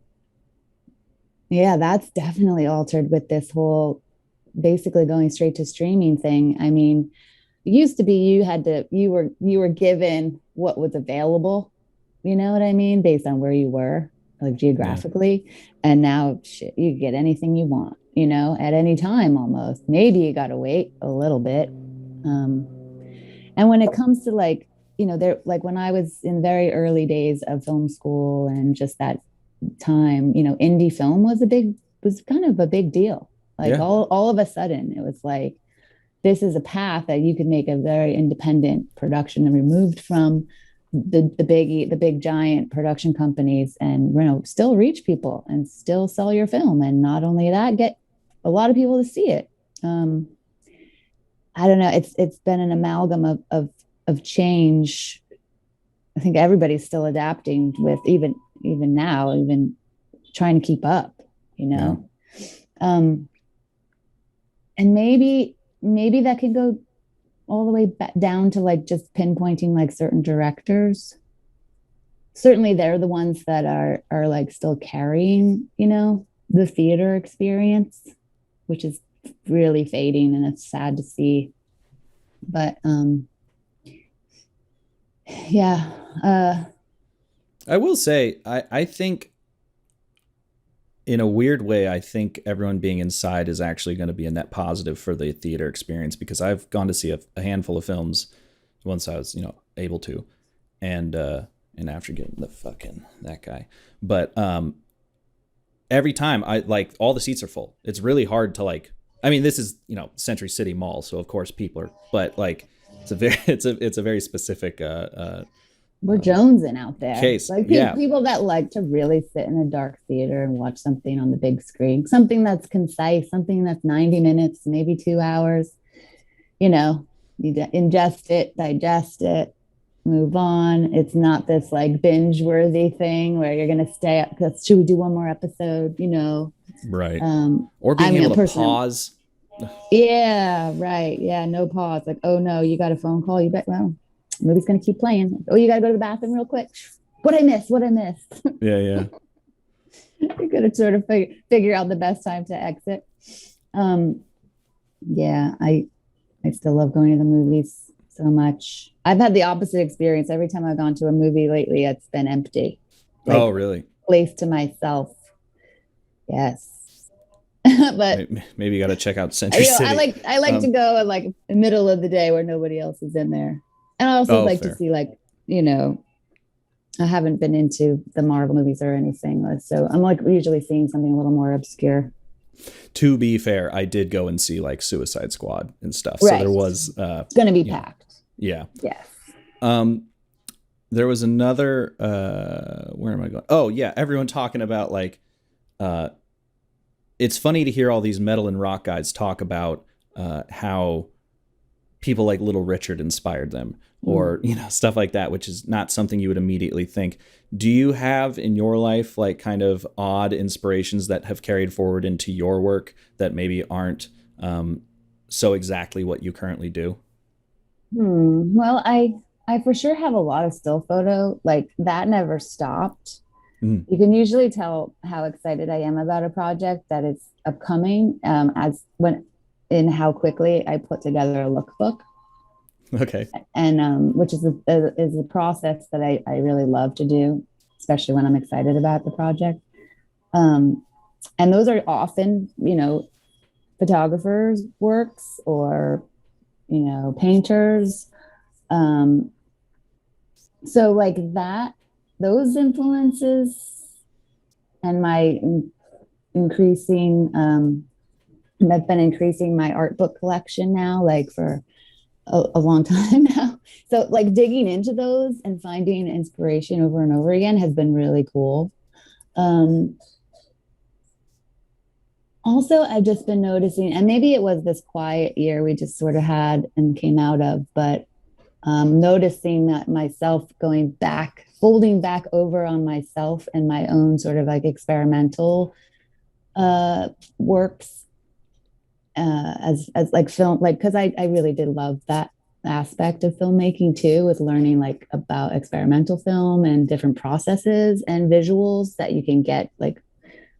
yeah, that's definitely altered with this whole basically going straight to streaming thing. I mean, it used to be you were given what was available, you know what I mean, based on where you were, like Yeah. geographically. And now shit, you get anything you want, at any time almost. Maybe you got to wait a little bit. Um, and when it comes to like, there, like when I was in very early days of film school and just that time, indie film was kind of a big deal. Like Yeah. all of a sudden it was like, this is a path that you could make a very independent production and removed from the big giant production companies, and still reach people and still sell your film, and not only that, get a lot of people to see it. I don't know, it's been an amalgam of change. I think everybody's still adapting with, even now, even trying to keep up, you Yeah. know. And maybe that can go all the way back down to like just pinpointing like certain directors. Certainly they're the ones that are like still carrying, the theater experience, which is really fading, and it's sad to see. But yeah. I will say, I think in a weird way, I think everyone being inside is actually going to be a net positive for the theater experience, because I've gone to see a handful of films once I was, able to, and after getting the fucking that guy, but every time I like all the seats are full. It's really hard to like. I mean, this is Century City Mall, so of course people are, but like it's a very specific We're jonesing out there. case. Like Yeah, people that like to really sit in a dark theater and watch something on the big screen, something that's concise, something that's 90 minutes, maybe 2 hours. You know, you ingest it, digest it, move on. It's not this like binge worthy thing where you're going to stay up because should we do one more episode? right. Um, Or I being mean, a able to person. pause. Yeah, right. Yeah, no pause. Like, oh no, you got a phone call. You bet. Well, movie's gonna keep playing. Oh, you gotta go to the bathroom real quick. What I missed? What I missed? Yeah, yeah. You gotta sort of figure out the best time to exit. Um, yeah, I still love going to the movies so much. I've had the opposite experience. Every time I've gone to a movie lately, it's been empty, Oh, like really? place to myself. Yes, but Maybe you got to check out Century I City. like to go at like the middle of the day where nobody else is in there. And I also Oh, like to fair. see like, I haven't been into the Marvel movies or anything. So I'm like usually seeing something a little more obscure. To be fair, I did go and see like Suicide Squad and stuff. So Right. there was It's gonna be packed. yeah. Yes. Um there was another where am I going? Oh, yeah, everyone talking about like it's funny to hear all these metal and rock guys talk about how people like Little Richard inspired them, or stuff like that, which is not something you would immediately think. Do you have in your life like kind of odd inspirations that have carried forward into your work that maybe aren't so exactly what you currently do? Well, I for sure have a lot of still photo. Like that never stopped. Mm. You can usually tell how excited I am about a project that is upcoming, as when in how quickly I put together a lookbook. Okay. And which is a process that I really love to do, especially when I'm excited about the project. Um, and those are often, photographers' works or, painters. Um, so like that, those influences and my increasing, I've been increasing my art book collection now, like for a long time now. So like digging into those and finding inspiration over and over again has been really cool. Um, Also, I've just been noticing, and maybe it was this quiet year we just sort of had and came out of, but noticing that myself going back, folding back over on myself and my own sort of like experimental works, as like film, like, because I really did love that aspect of filmmaking too, with learning like about experimental film and different processes and visuals that you can get like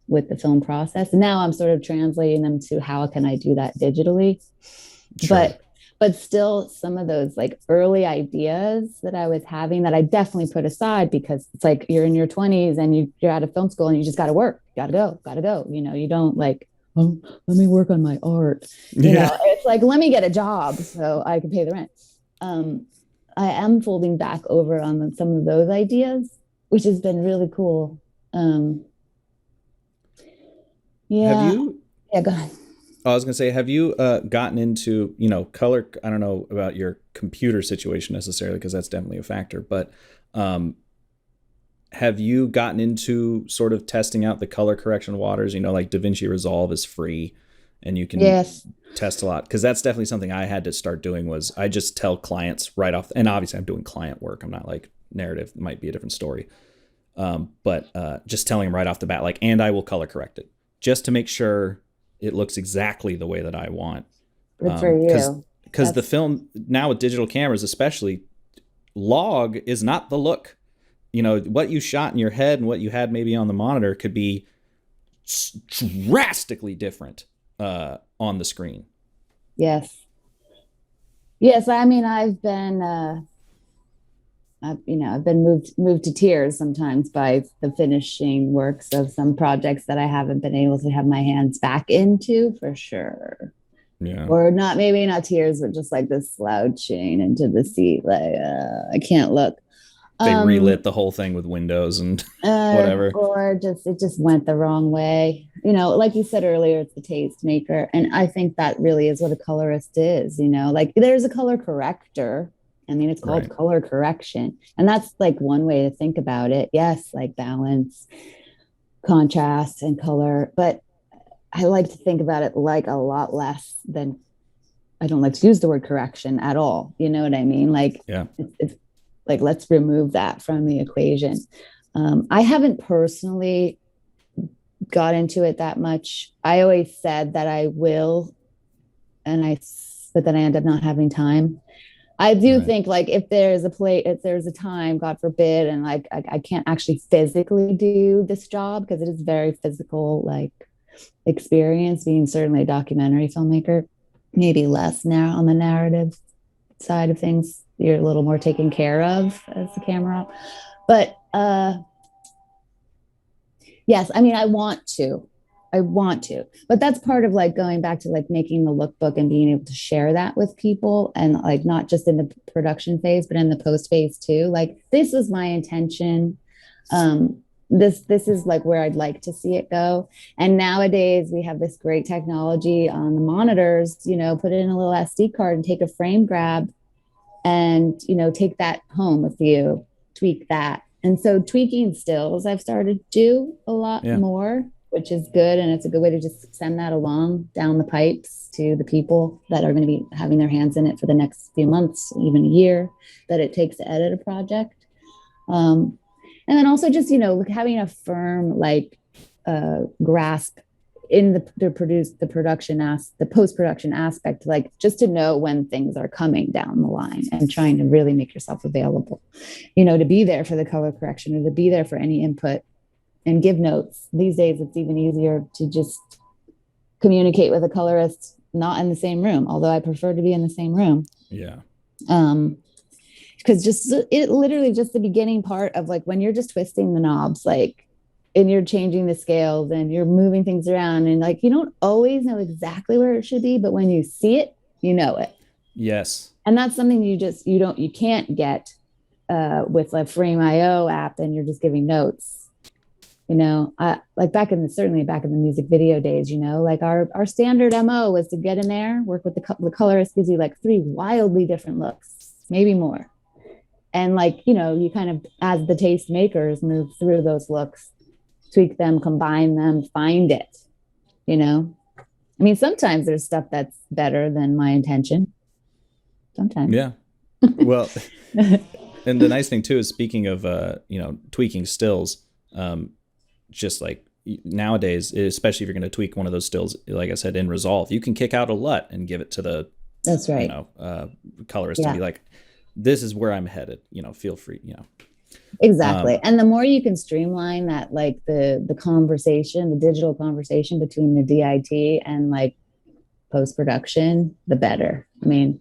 with the film process. And now I'm sort of translating them to how can I do that digitally. Sure. But still, some of those like early ideas that I was having that I definitely put aside, because it's like you're in your 20s and you're out of film school and you just got to work, gotta go, you know, you don't like, oh, let me work on my art, you know, it's like, let me get a job so I can pay the rent. I am folding back over on some of those ideas, which has been really cool. um Have yeah. you Yeah, go ahead. I was gonna say, have you gotten into, color? I don't know about your computer situation necessarily, because that's definitely a factor. But um, have you gotten into sort of testing out the color correction waters? Like DaVinci Resolve is free, and you can Yes. test a lot. Because that's definitely something I had to start doing. Was I just tell clients right off, and obviously I'm doing client work. I'm not like narrative. It might be a different story. But just telling them right off the bat, like, and I will color correct it just to make sure it looks exactly the way that I want. Good for Because you. the film now with digital cameras, especially, log is not the look. What you shot in your head and what you had maybe on the monitor could be drastically different on the screen. Yes. Yes, I mean, I've been moved to tears sometimes by the finishing works of some projects that I haven't been able to have my hands back into, for sure. Yeah. Or not, maybe not tears, but just like this slouching into the seat, like I can't look. They Um, relit the whole thing with windows and whatever. or just it just went the wrong way. You know, like you said earlier, it's the taste maker, and I think that really is what a colorist is. You know, like there's a color corrector. I mean, it's called Right. color correction, and that's like one way to think about it. Yes, like balance, contrast, and color, but I like to think about it like a lot less than, I don't like to use the word correction at all. You know what I mean? Like Yeah. it's like, let's remove that from the equation. I haven't personally got into it that much. I always said that I will, but then I end up not having time. I do Right. think like if there's a time, God forbid, and like I can't actually physically do this job because it is very physical, like experience being certainly a documentary filmmaker, maybe less now on the narrative side of things. You're a little more taken care of as the camera. But yes, I mean, I want to, but that's part of like going back to like making the lookbook and being able to share that with people, and like not just in the production phase, but in the post phase too. Like this was my intention. This is like where I'd like to see it go. And nowadays we have this great technology on the monitors, you know, put it in a little SD card and take a frame grab and, you know, take that home with you, tweak that. And so tweaking stills I've started to do a lot Yeah. more, which is good. And it's a good way to just send that along down the pipes to the people that are going to be having their hands in it for the next few months, even a year that it takes to edit a project. Um, and then also just, you know, having a firm like grasp in the post-production aspect, like just to know when things are coming down the line and trying to really make yourself available, you know, to be there for the color correction or to be there for any input and give notes. These days it's even easier to just communicate with a colorist not in the same room, although I prefer to be in the same room. Yeah. Because just it literally just the beginning part of like when you're just twisting the knobs, like, and you're changing the scales and you're moving things around, and like you don't always know exactly where it should be, but when you see it, you know it. Yes. And that's something you can't get with a Frame.io app, and you're just giving notes. You know, like certainly back in the music video days, you know, like our standard MO was to get in there, work with the colorist, gives you like 3 wildly different looks, maybe more. And like, you know, you kind of, as the taste makers, move through those looks, tweak them, combine them, find it, you know. I mean, sometimes there's stuff that's better than my intention. Sometimes. Yeah. Well, and the nice thing too is, speaking of tweaking stills, just like nowadays, especially if you're going to tweak one of those stills, like I said, in Resolve, you can kick out a LUT and give it to the, That's right. colorist to be like, this is where I'm headed, feel free, Exactly. And the more you can streamline that, like the conversation, the digital conversation between the DIT and like post-production, the better. I mean,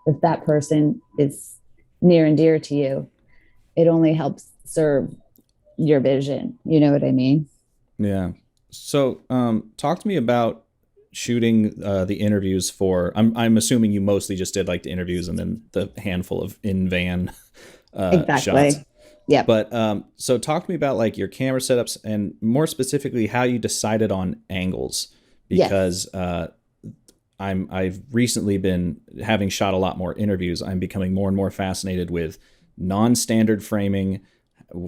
if that person is near and dear to you, it only helps serve your vision. You know what I mean? Yeah. So, talk to me about shooting the interviews for. I'm assuming you mostly just did like the interviews and then the handful of in van Exactly. shots. Yeah. But so talk to me about like your camera setups and more specifically how you decided on angles, because I've recently been having shot a lot more interviews. I'm becoming more and more fascinated with non-standard framing,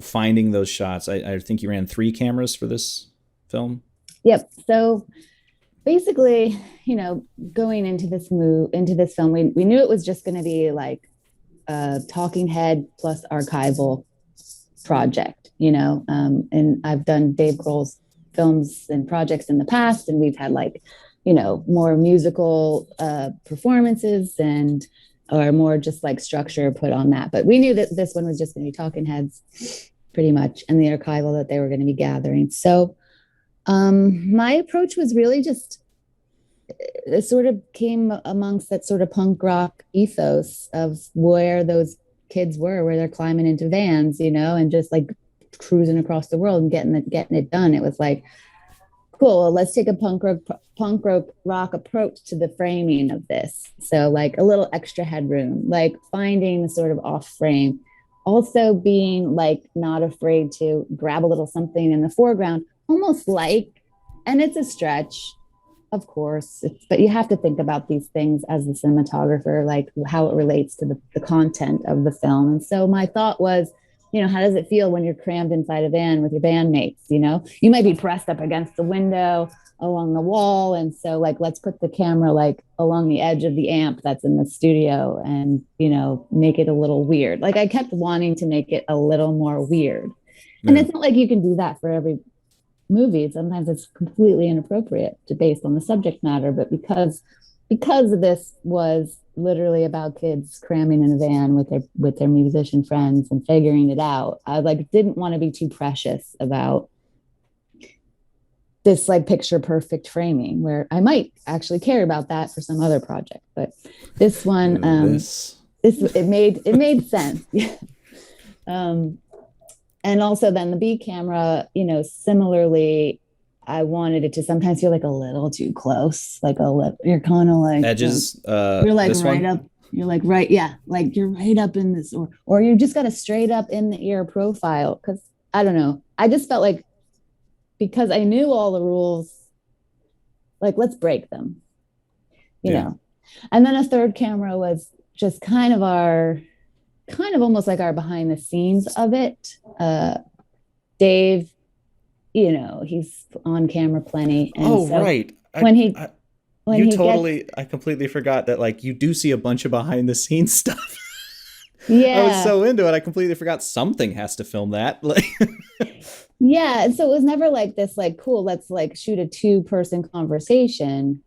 finding those shots. I think you ran 3 cameras for this film. Yep. So basically, going into this film, we knew it was just going to be like a talking head plus archival project, and I've done Dave Grohl's films and projects in the past, and we've had like, more musical performances or more just like structure put on that. But we knew that this one was just going to be talking heads pretty much, and the archival that they were going to be gathering. So my approach was really just, it sort of came amongst that sort of punk rock ethos of where those kids where they're climbing into vans, and just like cruising across the world and getting it done. It was like, cool, well, let's take a punk rock approach to the framing of this. So like a little extra headroom, like finding the sort of off frame, also being like not afraid to grab a little something in the foreground, almost like, and it's a stretch, of course, but you have to think about these things as the cinematographer, like how it relates to the content of the film. And so my thought was, how does it feel when you're crammed inside a van with your bandmates? You might be pressed up against the window, along the wall. And so like, let's put the camera like along the edge of the amp that's in the studio and, make it a little weird. Like I kept wanting to make it a little more weird. Yeah. And it's not like you can do that for every movie. Sometimes it's completely inappropriate based on the subject matter, but because this was literally about kids cramming in a van with their musician friends and figuring it out, I like didn't want to be too precious about this like picture perfect framing, where I might actually care about that for some other project, but this one it made sense. And also then the B camera, similarly, I wanted it to sometimes feel like a little too close, like you're kind of like edges. You're like right up. You're like right, yeah, like you're right up in this, or you just got a straight up in the ear profile. Because I don't know, I just felt like because I knew all the rules, like let's break them, you know. And then a third camera was just kind of almost like our behind the scenes of it. Dave, he's on camera plenty. And right. I completely forgot that like you do see a bunch of behind the scenes stuff. Yeah. I was so into it. I completely forgot something has to film that. Yeah. And so it was never like this, like, cool, let's like shoot a 2-person conversation,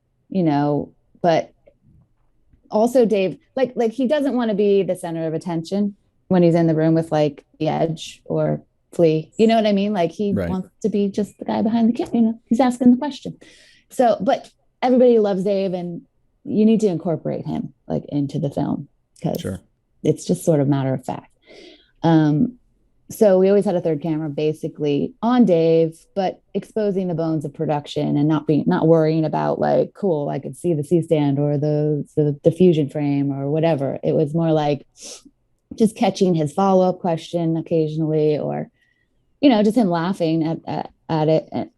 but also Dave, like he doesn't want to be the center of attention when he's in the room with like the Edge or Flea. You know what I mean? Like he wants to be just the guy behind the camera, he's asking the question. So, but everybody loves Dave and you need to incorporate him like into the film because it's just sort of matter of fact. So we always had a third camera basically on Dave, but exposing the bones of production and not worrying about like, cool, I could see the C-stand or the diffusion frame or whatever. It was more like just catching his follow-up question occasionally, or, just him laughing at it. And,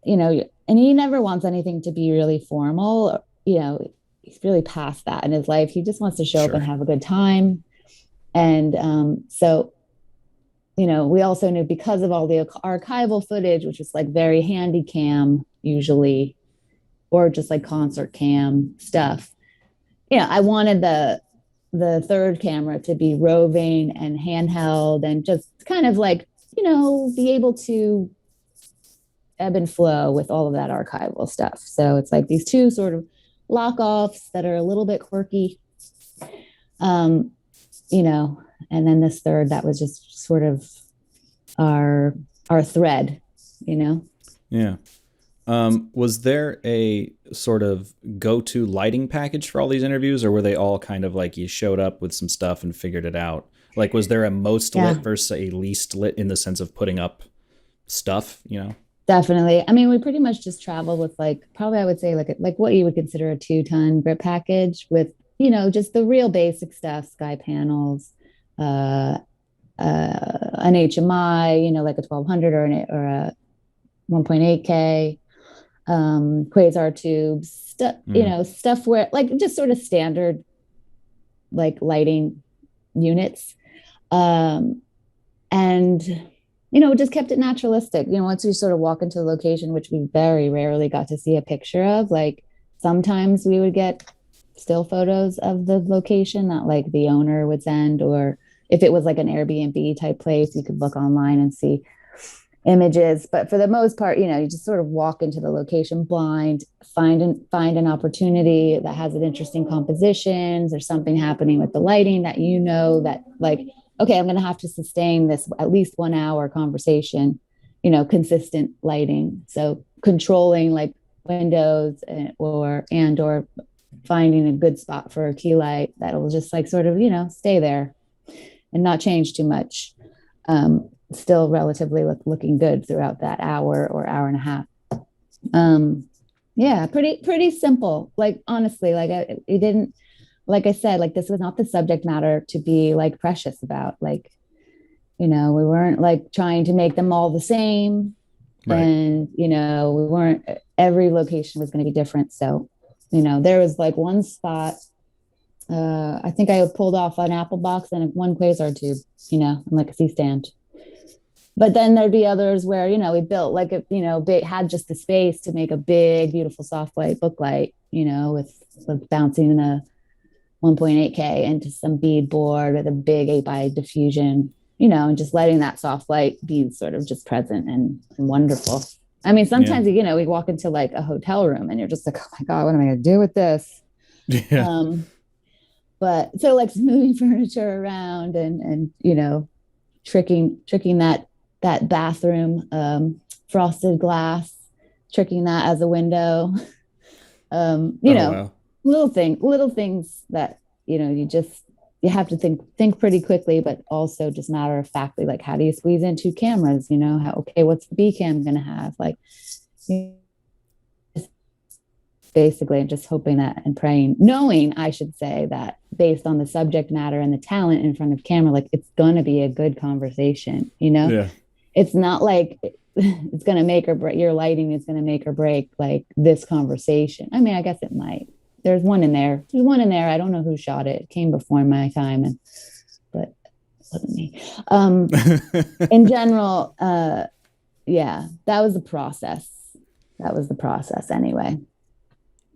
and he never wants anything to be really formal. He's really past that in his life. He just wants to show up and have a good time. And so, we also knew because of all the archival footage, which was like very handy cam usually, or just like concert cam stuff. I wanted the third camera to be roving and handheld and just kind of like, be able to ebb and flow with all of that archival stuff. So it's like these two sort of lock-offs that are a little bit quirky, you know, and then this third that was just sort of our thread, you know. Yeah. Was there a sort of go-to lighting package for all these interviews, or were they all kind of like you showed up with some stuff and figured it out? Like, was there a most lit versus a least lit in the sense of putting up stuff, you know? Definitely. I mean, we pretty much just traveled with like, probably I would say like what you would consider a 2-ton grip package with, you know, just the real basic stuff, sky panels, an HMI, you know, like a 1200 or a 1.8K, quasar tubes, stuff, you know, stuff where like just sort of standard like lighting units. And, you know, just kept it naturalistic. You know, once we sort of walk into the location, which we very rarely got to see a picture of, like sometimes we would get still photos of the location that like the owner would send, or if it was like an Airbnb type place, you could look online and see images. But for the most part, you know, you just sort of walk into the location blind, find an opportunity that has an interesting compositions or something happening with the lighting that, you know, that like, okay, I'm going to have to sustain this at least 1 hour conversation, you know, consistent lighting. So controlling like windows or finding a good spot for a key light that'll just like sort of, you know, stay there and not change too much. Still relatively looking good throughout that hour or hour and a half. Yeah, pretty simple. Like, honestly, like it didn't, like I said, like this was not the subject matter to be like precious about. Like, you know, we weren't like trying to make them all the same. Right. And, you know, we weren't, every location was going to be different. So, you know, there was like one spot, I think I pulled off an apple box and one quasar tube, you know, and like a C-stand. But then there'd be others where, you know, we built like a, you know, had just the space to make a big, beautiful soft light book light, you know, with bouncing in a 1.8K into some bead board with a big 8x diffusion, you know, and just letting that soft light be sort of just present and wonderful. I mean, sometimes, you know, we walk into like a hotel room and you're just like, oh my God, what am I going to do with this? Yeah. But so like moving furniture around and, you know, tricking that bathroom, frosted glass, tricking that as a window, you know, wow. little things that, you know, you have to think pretty quickly, but also just matter of factly, like, how do you squeeze in 2 cameras? You know, okay, what's the B cam going to have? Like, basically, I'm just hoping that and praying, knowing, I should say, that based on the subject matter and the talent in front of camera, like it's going to be a good conversation, you know? Yeah. It's not like it's going to make or break, your lighting is going to make or break like this conversation. I mean, I guess it might. There's one in there. I don't know who shot it. It came before my time, but it wasn't me. In general, yeah, that was the process anyway.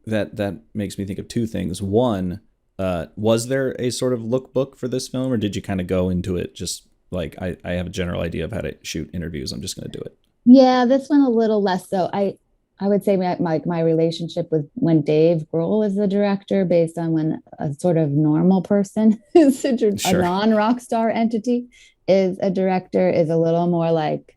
That makes me think of 2 things. One, was there a sort of lookbook for this film, or did you kind of go into it just like, I have a general idea of how to shoot interviews, I'm just going to do it? Yeah, this one a little less so. I would say my relationship with when Dave Grohl is the director, based on when a sort of normal person who's a non-rock star entity is a director, is a little more like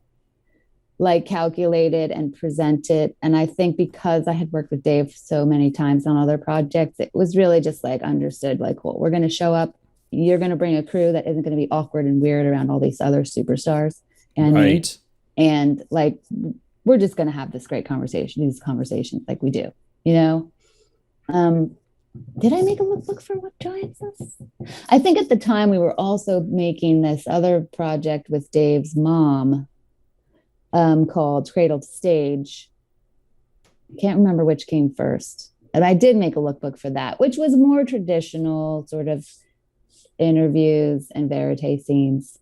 calculated and presented. And I think because I had worked with Dave so many times on other projects, it was really just like understood, like, well, we're going to show up. You're going to bring a crew that isn't going to be awkward and weird around all these other superstars. And right. And like, we're just going to have this great conversation, these conversations like we do, you know? Did I make a lookbook for what joins us? I think at the time we were also making this other project with Dave's mom, called Cradle to Stage. I can't remember which came first. And I did make a lookbook for that, which was more traditional sort of interviews and verite scenes.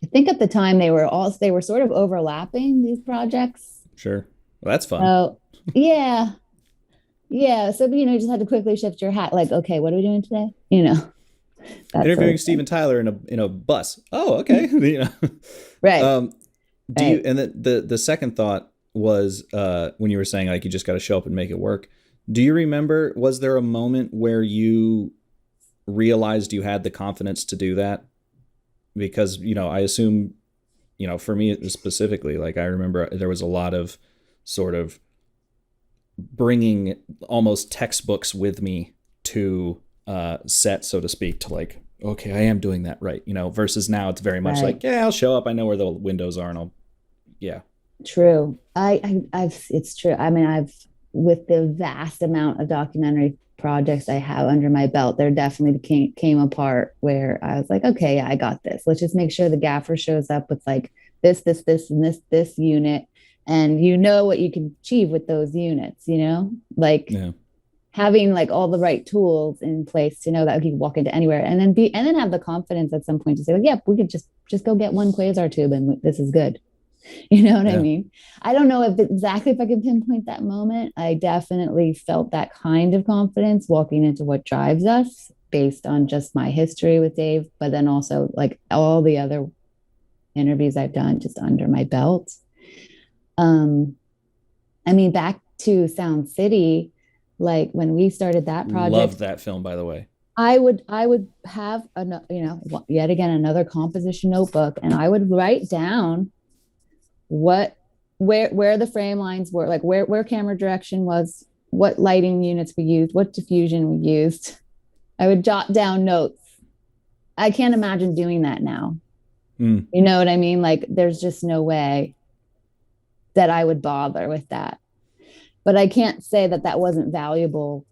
I think at the time they were sort of overlapping, these projects. Sure. Well, that's fun. Oh, yeah. Yeah. So, you know, you just had to quickly shift your hat. Like, okay, what are we doing today? You know, interviewing Steven Tyler in a bus. Oh, okay. You know, right. Do you, and the second thought was when you were saying like you just got to show up and make it work. Do you remember, was there a moment where you realized you had the confidence to do that? Because, I assume, for me specifically, like I remember there was a lot of sort of bringing almost textbooks with me to set, so to speak, to like, okay, I am doing that right, versus now it's very much like, yeah, I'll show up. I know where the windows are and yeah. True. It's true. I mean, with the vast amount of documentary projects I have under my belt, there definitely came a part where I was like, okay, I got this. Let's just make sure the gaffer shows up with like this, and this unit. And what you can achieve with those units, like having like all the right tools in place to know that you can walk into anywhere and then have the confidence at some point to say, well, yeah, we could just go get one quasar tube and this is good. You know what I mean? I don't know if I can pinpoint that moment. I definitely felt that kind of confidence walking into what drives us based on just my history with Dave, but then also like all the other interviews I've done just under my belt. I mean, back to Sound City, like when we started that project. Love that film, by the way. I would have yet again another composition notebook, and I would write down where the frame lines were, like where camera direction was, what lighting units we used, what diffusion we used. I would jot down notes. I can't imagine doing that now. You know what I mean? Like there's just no way that I would bother with that. But I can't say that wasn't valuable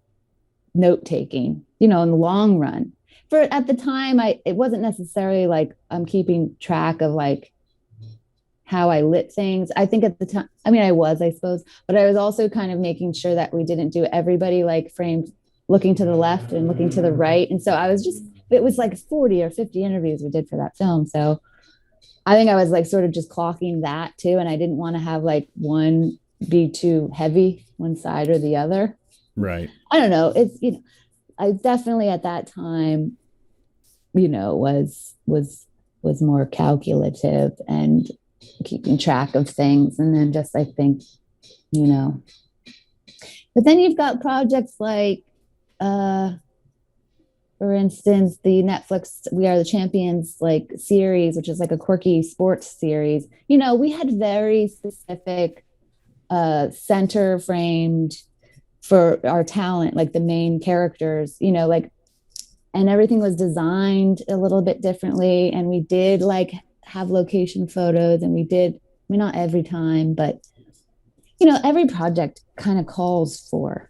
note taking, in the long run. At the time, it wasn't necessarily like I'm keeping track of like how I lit things. I think at the time, I suppose, but I was also kind of making sure that we didn't do everybody like framed looking to the left and looking to the right. And so it was like 40 or 50 interviews we did for that film. So I think I was like sort of just clocking that too. And I didn't want to have like one be too heavy, one side or the other. Right. I don't know. It's, I definitely at that time, was more calculative and keeping track of things. And then just, I think, but then you've got projects like, for instance, the Netflix We Are the Champions like series, which is like a quirky sports series. We had very specific center framed for our talent, like the main characters, and everything was designed a little bit differently. And we did like have location photos, and we did, not every time, but every project kind of calls for,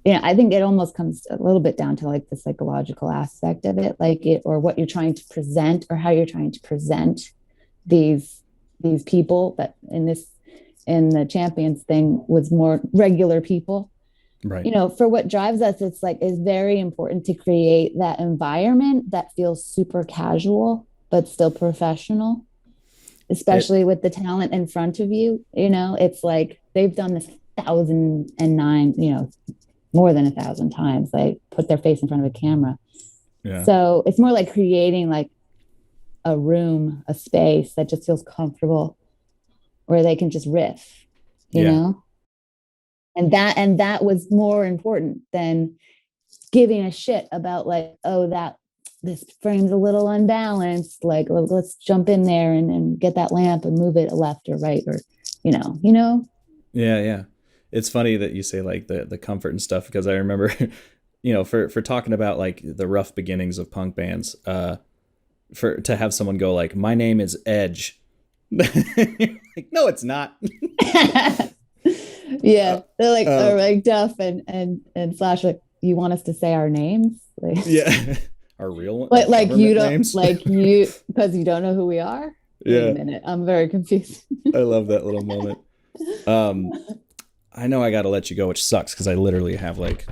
I think it almost comes a little bit down to like the psychological aspect of it, like or what you're trying to present or how you're trying to present these people that in the Champions thing was more regular people. Right. For what drives us, it's very important to create that environment that feels super casual, but still professional, especially with the talent in front of you. It's like they've done this 1,009, more than 1,000 times. They put their face in front of a camera. Yeah. So it's more like creating like a room, a space that just feels comfortable where they can just riff, you know? And that was more important than giving a shit about like, oh, this frame's a little unbalanced. Like, let's jump in there and get that lamp and move it left or right, or, Yeah. It's funny that you say like the comfort and stuff, because I remember, for talking about like the rough beginnings of punk bands, to have someone go like, my name is Edge. Like, no, it's not. Yeah. They're like, like Duff and Flash, like, you want us to say our names? Like, yeah. Our real one. But like you don't names? because you don't know who we are? Yeah. Wait a minute. I'm very confused. I love that little moment. I know I got to let you go, which sucks because I literally have like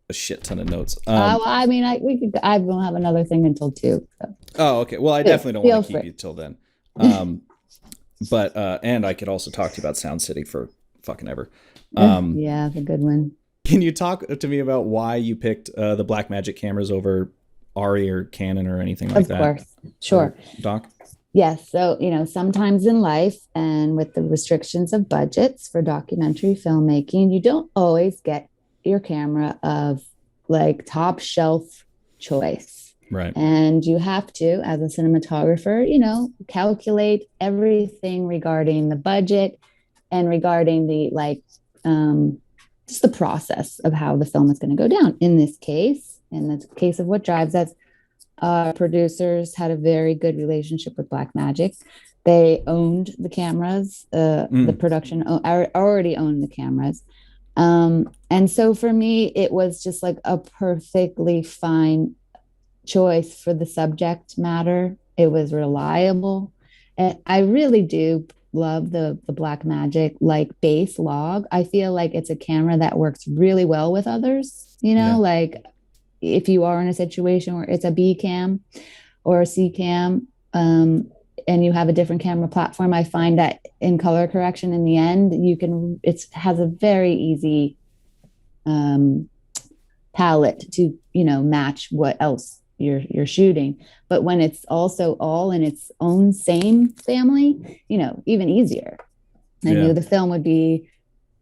a shit ton of notes. I won't have another thing until 2. So. Oh, okay. Well, I definitely don't want to keep you till then. But and I could also talk to you about Sound City for fucking ever. Yeah, the good one. Can you talk to me about why you picked the Blackmagic cameras over Arri or Canon or anything like that? Of course. Sure. Doc? Yes. So, sometimes in life and with the restrictions of budgets for documentary filmmaking, you don't always get your camera of like top shelf choice. Right. And you have to, as a cinematographer, calculate everything regarding the budget and regarding the just the process of how the film is going to go down. In the case of What Drives Us, producers had a very good relationship with Blackmagic. They owned the cameras. The production already owned the cameras. And so for me, it was just like a perfectly fine choice for the subject matter. It was reliable. And I really do love the Blackmagic like base log. I feel like it's a camera that works really well with others, Yeah. like if you are in a situation where it's a B cam or a C cam, and you have a different camera platform, I find that in color correction in the end, it has a very easy palette to, match what else you're shooting. But when it's also all in its own same family, even easier. I knew the film would be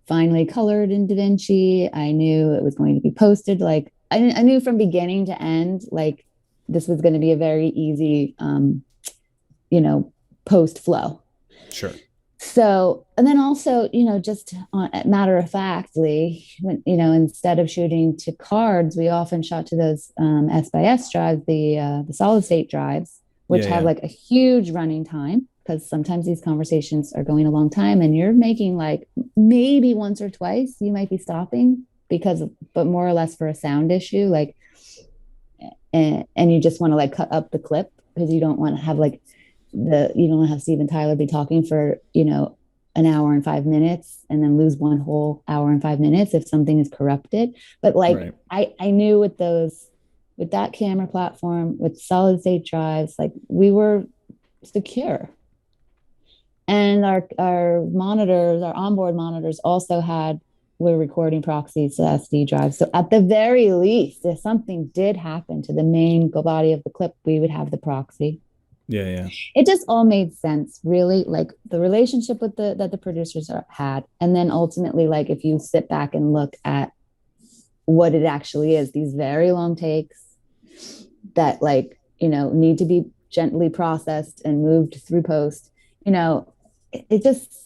finely colored in DaVinci. I knew it was going to be posted. Like I knew from beginning to end, like this was going to be a very easy, post flow. Sure. So, and then also, just matter of factly, when, instead of shooting to cards, we often shot to those S by S drives, the solid state drives, which have like a huge running time, because sometimes these conversations are going a long time and you're making like maybe once or twice you might be stopping but more or less for a sound issue, like, and you just want to like cut up the clip because you don't want to have like you don't want to have Steven Tyler be talking for, an hour and 5 minutes and then lose one whole hour and 5 minutes if something is corrupted. But like, I knew with that camera platform, with solid state drives, like we were secure. And our monitors, our onboard monitors also were recording proxies to SD drives. So at the very least, if something did happen to the main body of the clip, we would have the proxy. Yeah. It just all made sense, really, like the relationship that the producers had. And then ultimately, like if you sit back and look at what it actually is, these very long takes that need to be gently processed and moved through post, it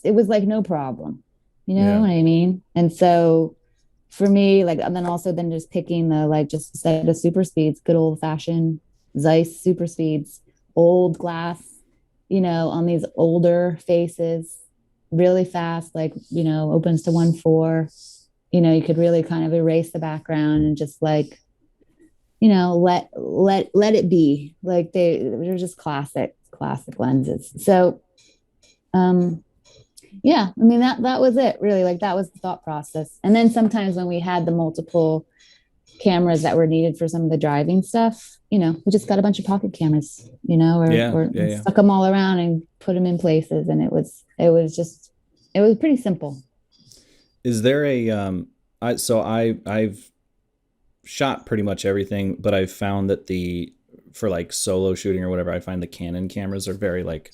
was like no problem. You know what I mean? And so for me, like, and then just picking just a set of super speeds, good old fashioned Zeiss super speeds, old glass, on these older faces, really fast, like, opens to 1.4. You could really kind of erase the background and just like, let it be. Like they're just classic lenses. So yeah, I mean that was it really. Like that was the thought process. And then sometimes when we had the multiple cameras that were needed for some of the driving stuff, we just got a bunch of pocket cameras, or stuck them all around and put them in places. And it was pretty simple. Is there I've shot pretty much everything, but I've found that for like solo shooting or whatever, I find the Canon cameras are very like,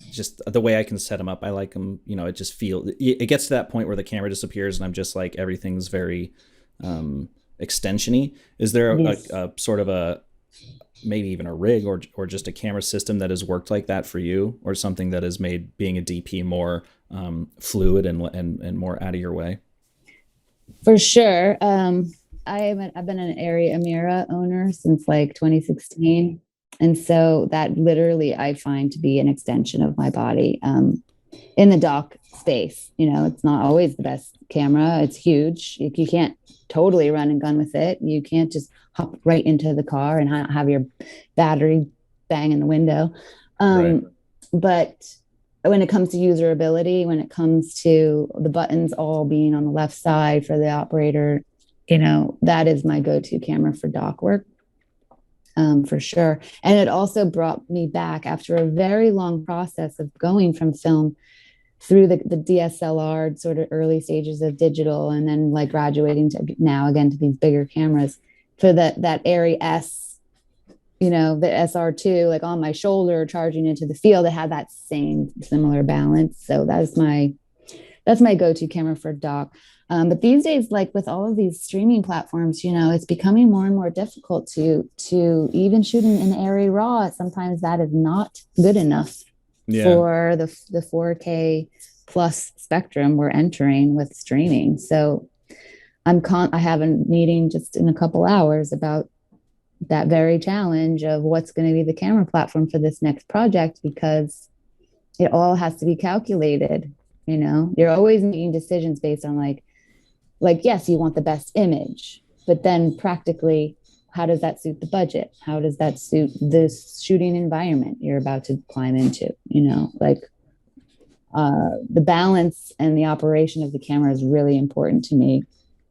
just the way I can set them up. I like them, it just it gets to that point where the camera disappears and I'm just like, everything's very, extension-y. Is there a sort of a maybe even a rig or just a camera system that has worked like that for you, or something that has made being a DP more fluid and more out of your way? For sure. I've been an Arri Amira owner since like 2016. And so that literally I find to be an extension of my body in the dock space. It's not always the best camera. It's huge. You can't totally run and gun with it. You can't just hop right into the car and have your battery bang in the window. But when it comes to usability, when it comes to the buttons all being on the left side for the operator, that is my go-to camera for dock work. For sure. And it also brought me back after a very long process of going from film through the DSLR sort of early stages of digital, and then like graduating to now again to these bigger cameras, for that Arri S the SR2 like on my shoulder charging into the field, it had that same similar balance. So that's my go-to camera for doc. But these days, like with all of these streaming platforms, it's becoming more and more difficult to even shoot in ARRI RAW. Sometimes that is not good enough for the 4K plus spectrum we're entering with streaming. So I have a meeting just in a couple hours about that very challenge of what's going to be the camera platform for this next project, because it all has to be calculated. You're always making decisions based on like, yes, you want the best image, but then practically, how does that suit the budget? How does that suit this shooting environment you're about to climb into? The balance and the operation of the camera is really important to me.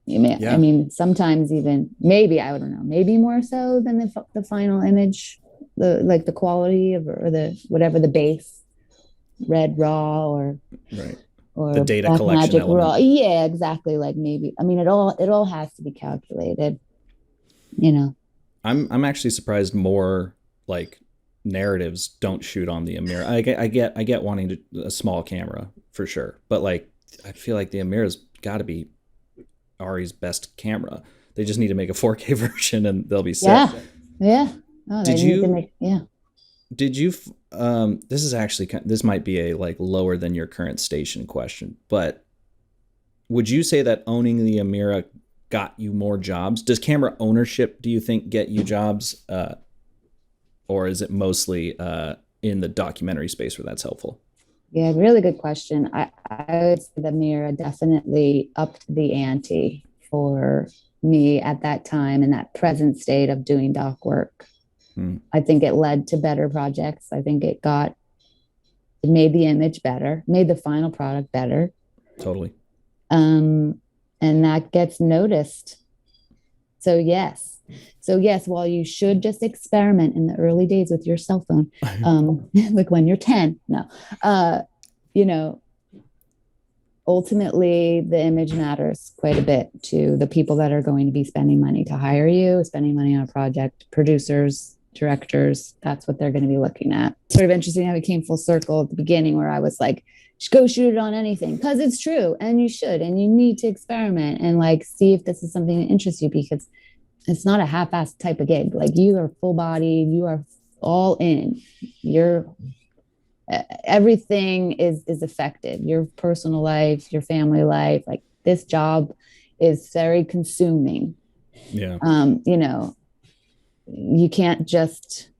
I mean, sometimes even maybe, I don't know, maybe more so than the final image, the quality of, or the whatever the base, red raw or the data collection Blackmagic raw. Yeah, exactly. Like maybe, I mean, it all has to be calculated. I'm actually surprised more like narratives don't shoot on the Amira. I get wanting a small camera for sure, but like I feel like the Amira's got to be Ari's best camera. They just need to make a 4K version and they'll be set. Yeah. Oh, Did you this is actually this might be a like lower than your current station question, but would you say that owning the Amira got you more jobs? Does camera ownership, do you think, get you jobs, or is it mostly in the documentary space where that's helpful? Yeah, really good question. I would say the Mira definitely upped the ante for me at that time in that present state of doing doc work. I think it led to better projects. I think it made the image better, made the final product better. Totally. And that gets noticed. So yes, while you should just experiment in the early days with your cell phone, like when you're 10, ultimately the image matters quite a bit to the people that are going to be spending money to hire you, spending money on a project, producers, directors. That's what they're going to be looking at. Sort of interesting how it came full circle at the beginning where I was like, go shoot it on anything, because it's true, and you should, and you need to experiment and like see if this is something that interests you, because it's not a half-assed type of gig. Like you are full-bodied, you are all in. Everything is affected. Your personal life, your family life. Like this job is very consuming. Yeah. You can't just,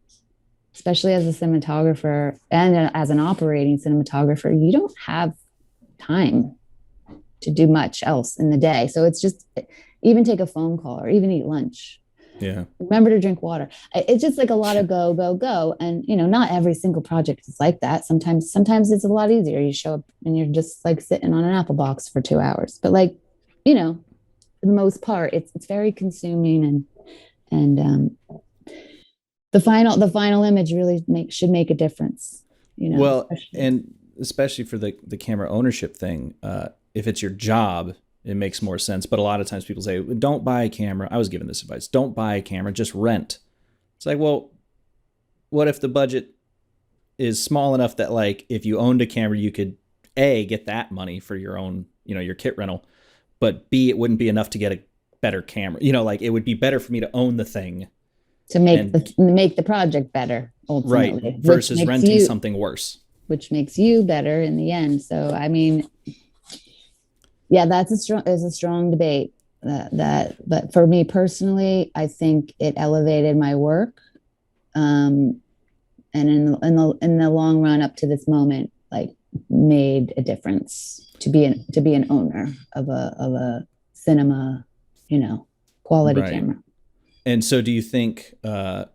especially as a cinematographer and as an operating cinematographer, you don't have time to do much else in the day. So it's just even take a phone call or even eat lunch. Yeah. Remember to drink water. It's just like a lot of go. And, not every single project is like that. Sometimes it's a lot easier. You show up and you're just like sitting on an Apple box for 2 hours. But like, for the most part, it's very consuming, and the final image really should make a difference. Well, and especially for the camera ownership thing, if it's your job, it makes more sense. But a lot of times people say, don't buy a camera. I was given this advice. Don't buy a camera, just rent. It's like, well, what if the budget is small enough that like if you owned a camera, you could A, get that money for your own, your kit rental, but B, it wouldn't be enough to get a better camera. Like it would be better for me to own the thing to make the project better ultimately, right? Versus renting something worse, which makes you better in the end. So I mean, yeah, that's a strong debate. But for me personally, I think it elevated my work, and in the long run up to this moment, like made a difference to be an owner of a cinema, quality camera. And so do you think the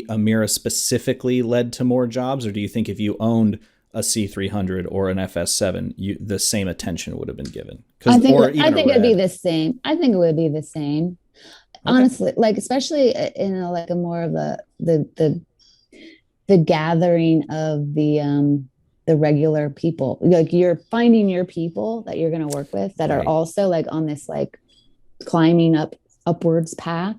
Amira specifically led to more jobs, or do you think if you owned a C300 or an FS7, the same attention would have been given? I think it'd be the same. I think it would be the same. Okay. Honestly, like especially in a more of the gathering of the regular people. Like you're finding your people that you're going to work with that are also like on this like climbing upwards path.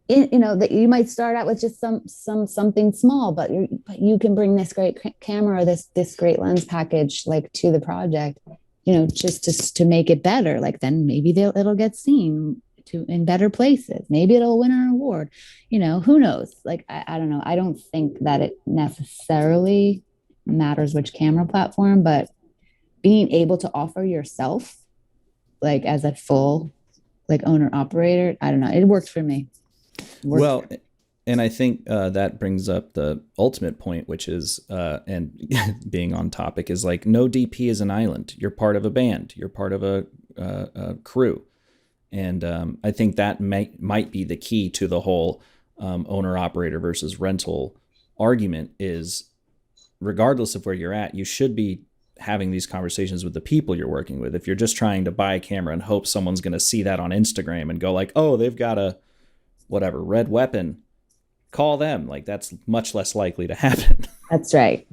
that you might start out with just something small, but you can bring this great camera or this great lens package like to the project, just to make it better. Like then maybe it'll get seen in better places. Maybe it'll win an award. Who knows? Like I don't know. I don't think that it necessarily matters which camera platform, but being able to offer yourself like as a full like owner operator, I don't know. It worked for me. Well, and I think that brings up the ultimate point, which is, and being on topic, is like no DP is an island. You're part of a band. You're part of a crew. And I think that might be the key to the whole owner operator versus rental argument is regardless of where you're at, you should be having these conversations with the people you're working with. If you're just trying to buy a camera and hope someone's going to see that on Instagram and go like, oh, they've got a whatever red weapon, call them. Like that's much less likely to happen. That's right.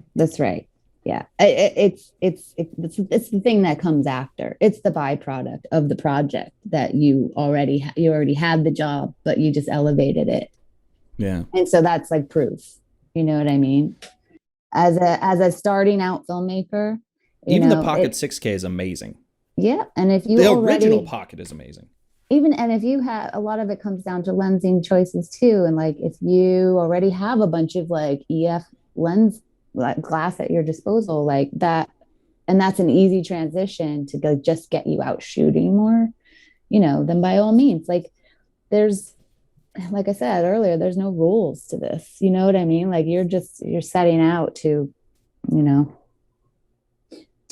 Yeah. It's the thing that comes after. It's the byproduct of the project that you already had the job, but you just elevated it. Yeah. And so that's like proof. You know what I mean? As a starting out filmmaker, even the Pocket 6K is amazing. Yeah. And if you the original Pocket is amazing. And if you have, a lot of it comes down to lensing choices too. And like if you already have a bunch of like EF lens like glass at your disposal, like that, and that's an easy transition to go just get you out shooting more, then by all means, like there's, like I said earlier, there's no rules to this. You know what I mean? Like you're setting out to, to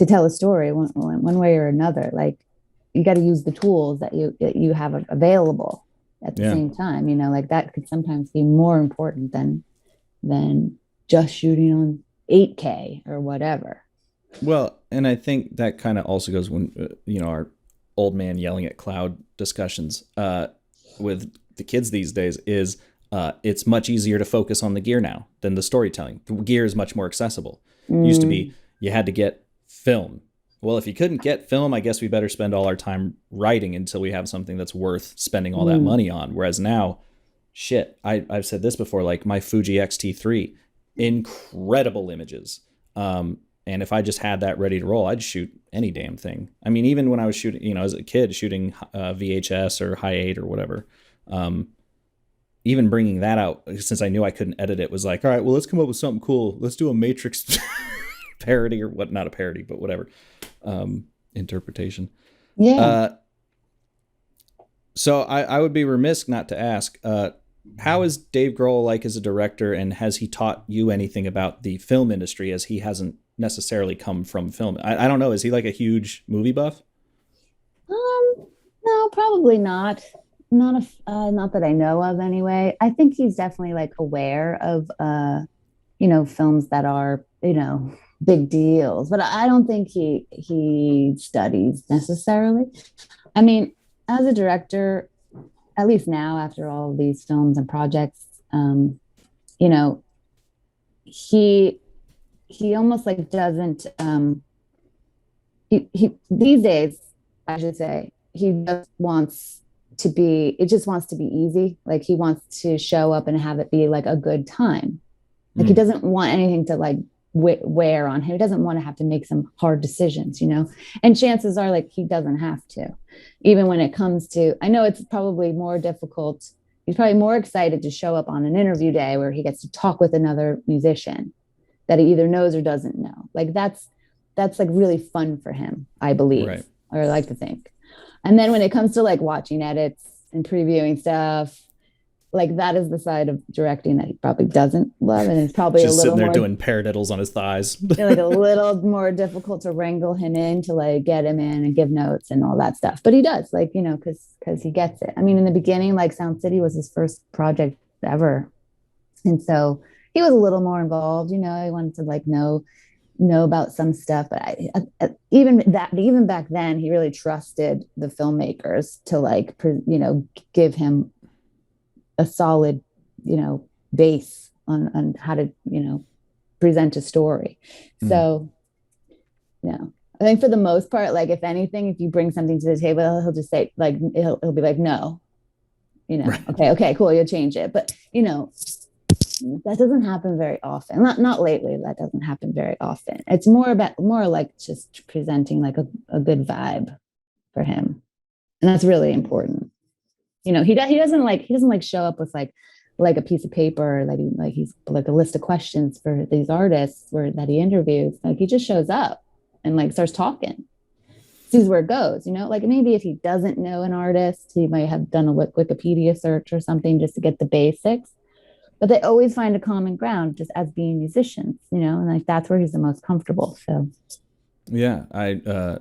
tell a story one way or another. Like you got to use the tools that you have available at the same time. Like that could sometimes be more important than just shooting on 8K or whatever. Well, and I think that kind of also goes when our old man yelling at cloud discussions with the kids these days is it's much easier to focus on the gear now than the storytelling. The gear is much more accessible. It used to be you had to get film. Well, if you couldn't get film, I guess we better spend all our time writing until we have something that's worth spending all that money on. Whereas now, shit, I've said this before, like my Fuji X-T3, incredible images. And if I just had that ready to roll, I'd shoot any damn thing. I mean, even when I was shooting, as a kid, shooting VHS or High 8 or whatever, even bringing that out, since I knew I couldn't edit it, was like, all right, well, let's come up with something cool. Let's do a Matrix parody or what, not a parody, but whatever. Interpretation. Yeah. So I would be remiss not to ask, how is Dave Grohl like as a director, and has he taught you anything about the film industry, as he hasn't necessarily come from film? I don't know. Is he like a huge movie buff? No, probably not. Not that I know of anyway. I think he's definitely like aware of films that are, big deals, but I don't think he studies necessarily. I mean, as a director, at least now after all of these films and projects, he almost like doesn't he these days, I should say, it just wants to be easy. Like he wants to show up and have it be like a good time. Like he doesn't want anything to like wear on him. He doesn't want to have to make some hard decisions, and chances are like he doesn't have to, even when it comes to, I know it's probably more difficult. He's probably more excited to show up on an interview day where he gets to talk with another musician that he either knows or doesn't know. Like that's like really fun for him, I believe, right. Or I like to think. And then when it comes to like watching edits and previewing stuff, like that is the side of directing that he probably doesn't love, and it's probably just a little sitting there more, doing paradiddles on his thighs. like a little more difficult to wrangle him in to like get him in and give notes and all that stuff. But he does, like, because he gets it. I mean, in the beginning, like Sound City was his first project ever, and so he was a little more involved. He wanted to like know about some stuff, but even back then, he really trusted the filmmakers to like give him a solid, base on how to, present a story. So, I think for the most part, like if anything, if you bring something to the table, he'll just say like, he'll be like, no, Right. Okay, cool, you'll change it. But that doesn't happen very often. Not lately. That doesn't happen very often. It's more like just presenting like a good vibe for him, and that's really important. He doesn't like show up with like a piece of paper he's like a list of questions for these artists that he interviews. Like he just shows up and like starts talking, sees where it goes. Like maybe if he doesn't know an artist, he might have done a Wikipedia search or something just to get the basics. But they always find a common ground just as being musicians, and like that's where he's the most comfortable. So Yeah, I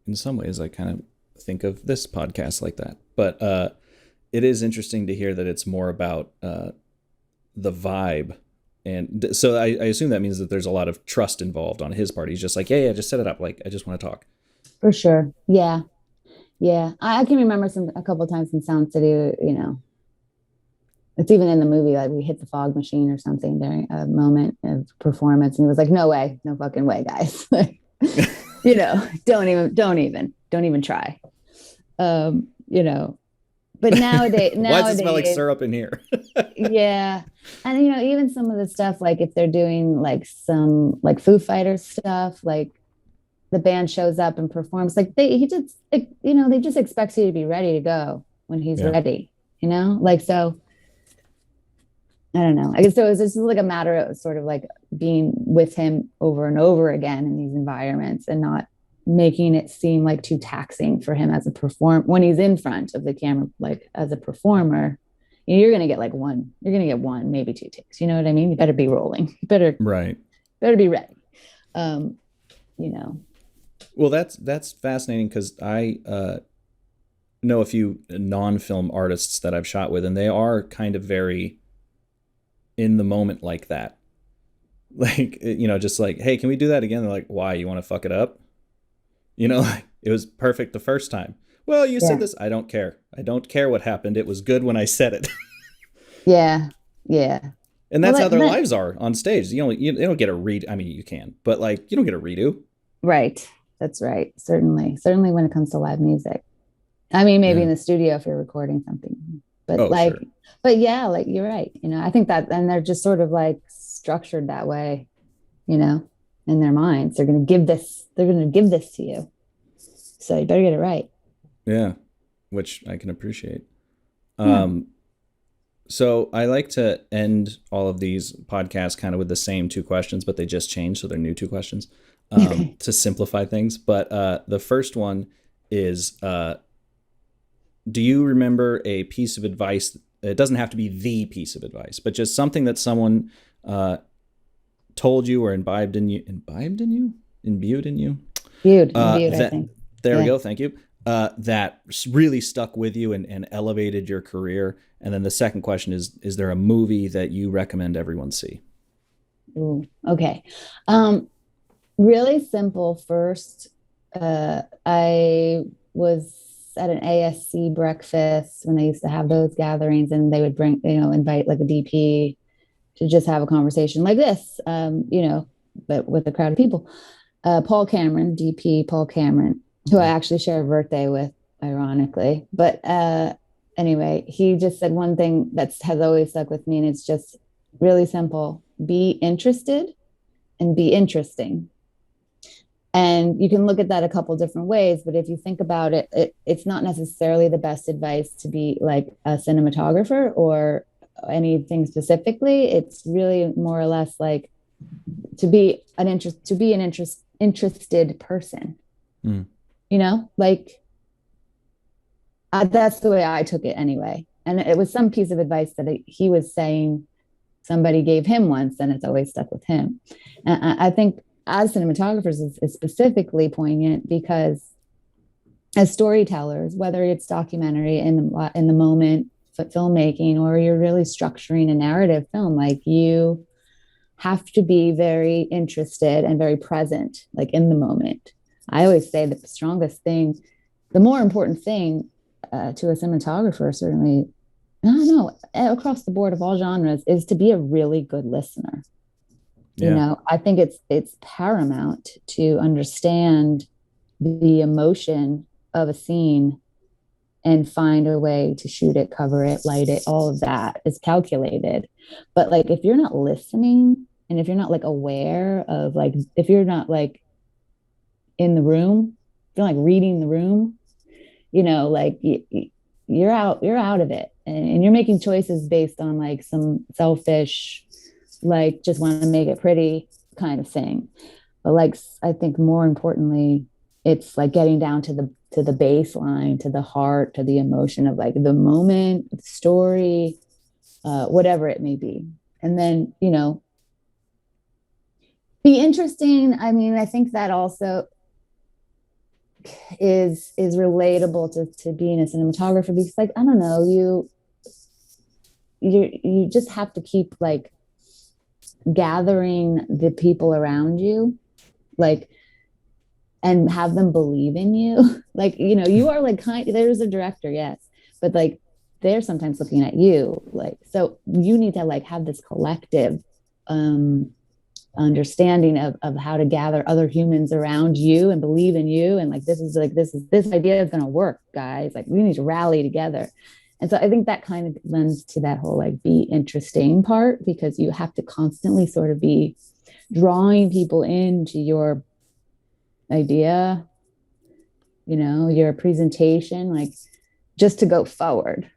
in some ways I kind of think of this podcast like that. But it is interesting to hear that it's more about the vibe. And so I assume that means that there's a lot of trust involved on his part. He's just like, yeah, just set it up. Like, I just want to talk. for sure. Yeah. Yeah. I can remember a couple of times in Sound City, it's even in the movie, like we hit the fog machine or something during a moment of performance. And he was like, no way, no fucking way, guys. Don't even try. But nowadays, Why does it smell like syrup in here? yeah. And even some of the stuff, like if they're doing like some like Foo Fighters stuff, like the band shows up and performs, like they just expect you to be ready to go when he's ready, like, so I don't know. I guess so. It's just like a matter of sort of like being with him over and over again in these environments and not making it seem like too taxing for him as a when he's in front of the camera, like as a performer. You're going to get one, maybe two takes. You know what I mean? You better be rolling. You better be ready. Well, that's fascinating because I know a few non-film artists that I've shot with, and they are kind of very in the moment like that. Like, just like, hey, can we do that again? They're like, why? You want to fuck it up? It was perfect the first time. Well, you said this. I don't care. I don't care what happened. It was good when I said it. Yeah. And that's how their lives are on stage. You don't get a read. I mean, you can, but like, you don't get a redo. Right. That's right. Certainly when it comes to live music. I mean, maybe in the studio if you're recording something, but sure. But yeah, like you're right. I think that, and they're just sort of like structured that way, in their minds. They're going to give this to you. So you better get it right. Yeah. Which I can appreciate. So I like to end all of these podcasts kind of with the same two questions, but they just changed. So they're new two questions to simplify things. But the first one is, do you remember a piece of advice? It doesn't have to be the piece of advice, but just something that someone told you or imbued in you. I think. There we go. Thank you. That really stuck with you and elevated your career. And then the second question is there a movie that you recommend everyone see? Ooh, okay. Really simple first. I was at an ASC breakfast when they used to have those gatherings, and they would invite like a DP to just have a conversation like this, but with a crowd of people. Paul Cameron, DP Paul Cameron, who I actually share a birthday with, ironically. But anyway, he just said one thing that has always stuck with me, and it's just really simple: be interested and be interesting. And you can look at that a couple different ways, but if you think about it, it's not necessarily the best advice to be like a cinematographer or anything specifically. It's really more or less like to be an interested person. Like that's the way I took it anyway. And it was some piece of advice that he was saying somebody gave him once, and it's always stuck with him. And I think as cinematographers is specifically poignant because as storytellers, whether it's documentary in the moment filmmaking, or you're really structuring a narrative film, like you have to be very interested and very present, like in the moment. I always say the strongest thing, the more important thing to a cinematographer, certainly, I don't know, across the board of all genres, is to be a really good listener. I think it's paramount to understand the emotion of a scene and find a way to shoot it, cover it, light it, all of that is calculated. But like if you're not listening and if you're not like aware of like if you're not like in the room, if you're like reading the room, you know, like you're out of it, and you're making choices based on like some selfish, like just want to make it pretty kind of thing. But like I think more importantly, it's like getting down to the baseline, to the heart, to the emotion of like the moment, the story, whatever it may be. And then, you know, be interesting. I mean, I think that also is relatable to being a cinematographer, because like, I don't know, you just have to keep like gathering the people around you, like, and have them believe in you. Like, you know, you are like there's a director, yes, but like they're sometimes looking at you, like, so you need to like have this collective understanding of how to gather other humans around you and believe in you, and like this idea is going to work, guys, like we need to rally together. And so I think that kind of lends to that whole like be interesting part, because you have to constantly sort of be drawing people into your idea, you know, your presentation, like just to go forward.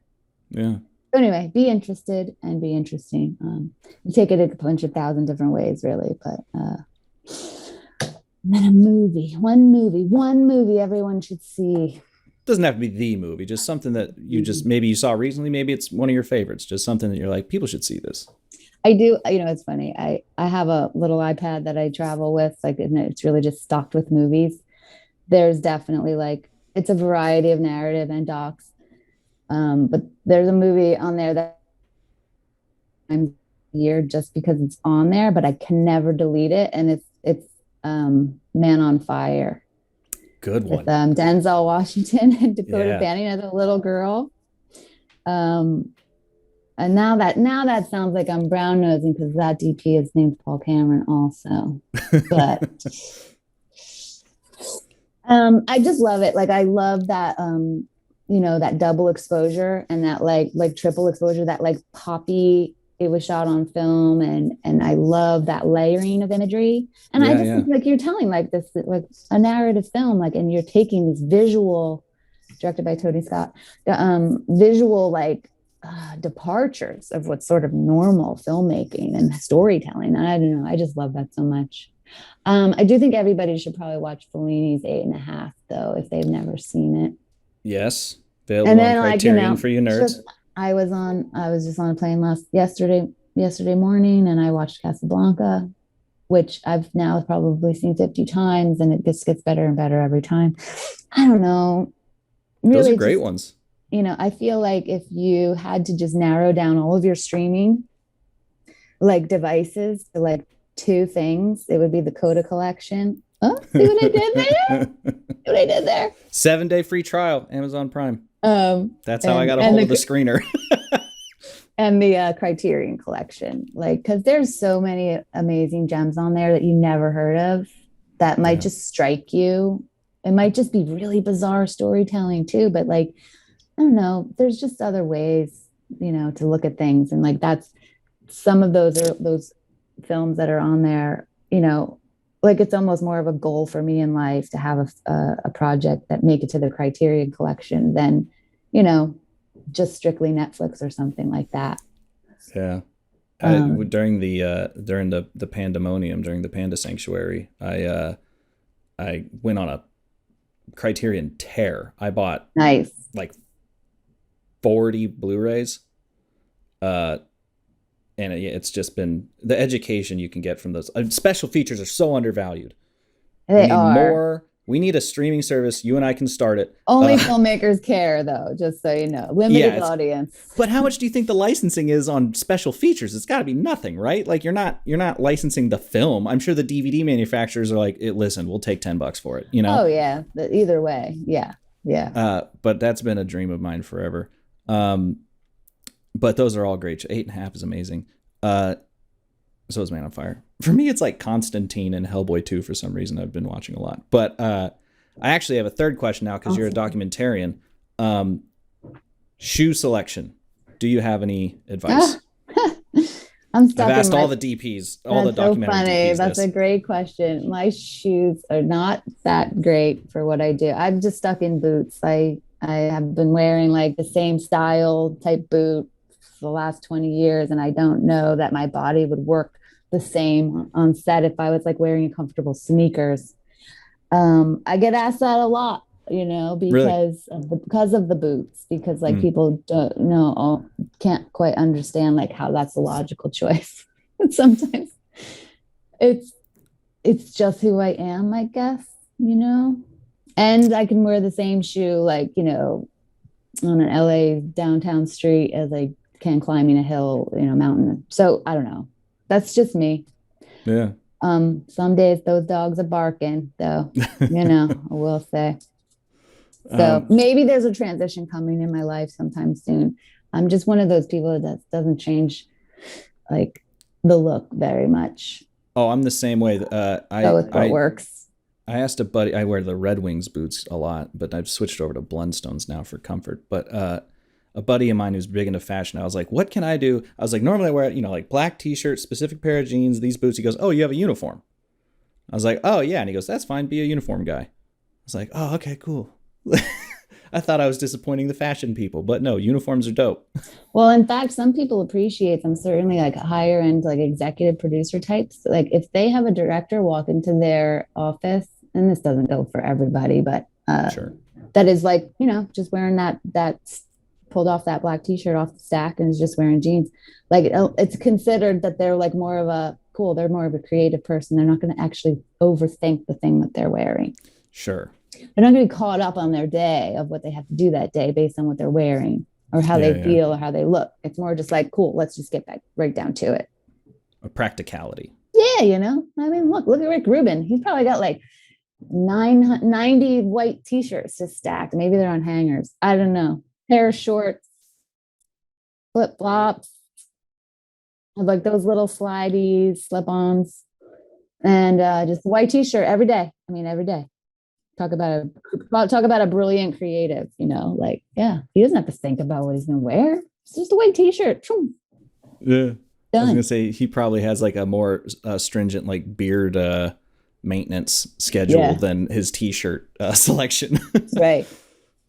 Yeah. So anyway, be interested and be interesting. You take it a bunch of thousand different ways, really. But and then one movie everyone should see. Doesn't have to be the movie, just something that you just maybe you saw recently, maybe it's one of your favorites, just something that you're like, people should see this. I do, you know, it's funny. I have a little iPad that I travel with, like, and it's really just stocked with movies. There's definitely like it's a variety of narrative and docs. But there's a movie on there that I'm here just because it's on there, but I can never delete it. And it's Man on Fire. Good one. With Denzel Washington and Dakota Fanning as a little girl. And now that sounds like I'm brown nosing because that DP is named Paul Cameron also. But I just love it. Like I love that you know, that double exposure and that like triple exposure, that like poppy, it was shot on film, and I love that layering of imagery. And I just think like you're telling like this like a narrative film, like, and you're taking these visual, directed by Tony Scott, visual like departures of what's sort of normal filmmaking and storytelling. And I don't know, I just love that so much. I do think everybody should probably watch Fellini's 8.5 though, if they've never seen it. Yes, available on Criterion, like, you know, for you nerds. I was just on a plane yesterday morning, and I watched Casablanca, which I've now probably seen 50 times, and it just gets better and better every time. I don't know. Really, those are great ones. You know, I feel like if you had to just narrow down all of your streaming like devices to like 2 things, it would be the Coda collection. Oh, see what I did there? See what I did there? 7-day free trial, Amazon Prime. That's how I got a hold of the screener. And the Criterion collection, like, because there's so many amazing gems on there that you never heard of that might just strike you. It might just be really bizarre storytelling too, but like, I don't know, there's just other ways, you know, to look at things. And like, that's some of those are those films that are on there, you know, like it's almost more of a goal for me in life to have a project that make it to the Criterion collection than, you know, just strictly Netflix or something like that. Yeah. During the pandemonium, during the Panda Sanctuary, I went on a Criterion tear. I bought like 40 Blu-rays. And it's just been the education you can get from those. Special features are so undervalued. They are. More. We need a streaming service. You and I can start it. Only filmmakers care, though, just so you know. Limited audience. But how much do you think the licensing is on special features? It's got to be nothing, right? Like you're not licensing the film. I'm sure the DVD manufacturers are like, listen, we'll take $10 for it. You know? Oh yeah. Either way, yeah. But that's been a dream of mine forever. But those are all great. 8.5 is amazing. So is Man on Fire. For me, it's like Constantine and Hellboy 2 for some reason. I've been watching a lot. But I actually have a third question now because you're a documentarian. Shoe selection. Do you have any advice? I'm stuck. I've asked all the DPs, all the documentary so funny. DPs. That's a great question. My shoes are not that great for what I do. I'm just stuck in boots. I have been wearing like the same style type boot for the last 20 years, and I don't know that my body would work the same on set if I was like wearing comfortable sneakers. I get asked that a lot, Really? because of the boots, because like people don't know, can't quite understand like how that's a logical choice. Sometimes it's just who I am, I guess, and I can wear the same shoe like, on an LA downtown street as I can climbing a hill, mountain. So I don't know. That's just me. Yeah. Some days those dogs are barking, though, I will say. So maybe there's a transition coming in my life sometime soon. I'm just one of those people that doesn't change like the look very much. Oh, I'm the same way. What works. I asked a buddy, I wear the Red Wings boots a lot, but I've switched over to Blundstones now for comfort. But a buddy of mine who's big into fashion, I was like, what can I do? I was like, normally I wear, like black t-shirt, specific pair of jeans, these boots. He goes, oh, you have a uniform. I was like, oh, yeah. And he goes, that's fine. Be a uniform guy. I was like, oh, okay, cool. I thought I was disappointing the fashion people, but no, uniforms are dope. Well, in fact, some people appreciate them, certainly like higher end, like executive producer types. Like if they have a director walk into their office, and this doesn't go for everybody, but sure. That is like, just wearing that pulled off that black t-shirt off the stack and is just wearing jeans. Like it's considered that they're like they're more of a creative person. They're not going to actually overthink the thing that they're wearing. Sure. They're not going to be caught up on their day of what they have to do that day based on what they're wearing or how they feel or how they look. It's more just like, cool, let's just get back right down to it. A practicality. Yeah, I mean, look at Rick Rubin. He's probably got like 90 white t-shirts just stacked. Maybe they're on hangers. I don't know. Pair of shorts, flip-flops, like those little slideys, slip-ons, and just a white t-shirt every day. I mean, every day. Talk about a brilliant creative, he doesn't have to think about what he's gonna wear. It's just a white t-shirt. Yeah. Done. I was gonna say he probably has like a more stringent like beard maintenance schedule than his t-shirt selection. Right.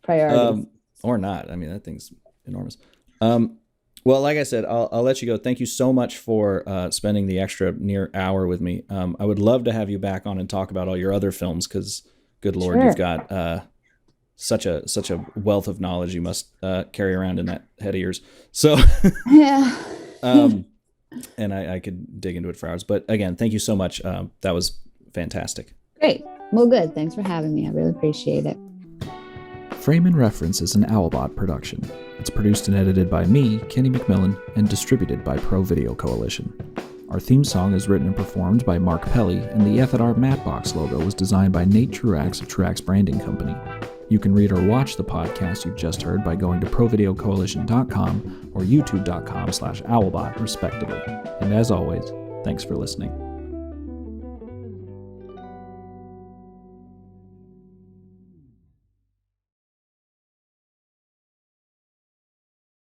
Priorities. Or not. I mean, that thing's enormous. Well, like I said, I'll let you go. Thank you so much for spending the extra near hour with me. I would love to have you back on and talk about all your other films because, good Lord, You've got such a wealth of knowledge you must carry around in that head of yours. So, yeah. And I could dig into it for hours. But again, thank you so much. That was fantastic. Great. Well, good. Thanks for having me. I really appreciate it. Frame and Reference is an Owlbot production. It's produced and edited by me, Kenny McMillan, and distributed by ProVideo Coalition. Our theme song is written and performed by Mark Pelly, and the F&R Matbox logo was designed by Nate Truax of Truax Branding Company. You can read or watch the podcast you've just heard by going to provideocoalition.com or youtube.com/owlbot, respectively. And as always, thanks for listening.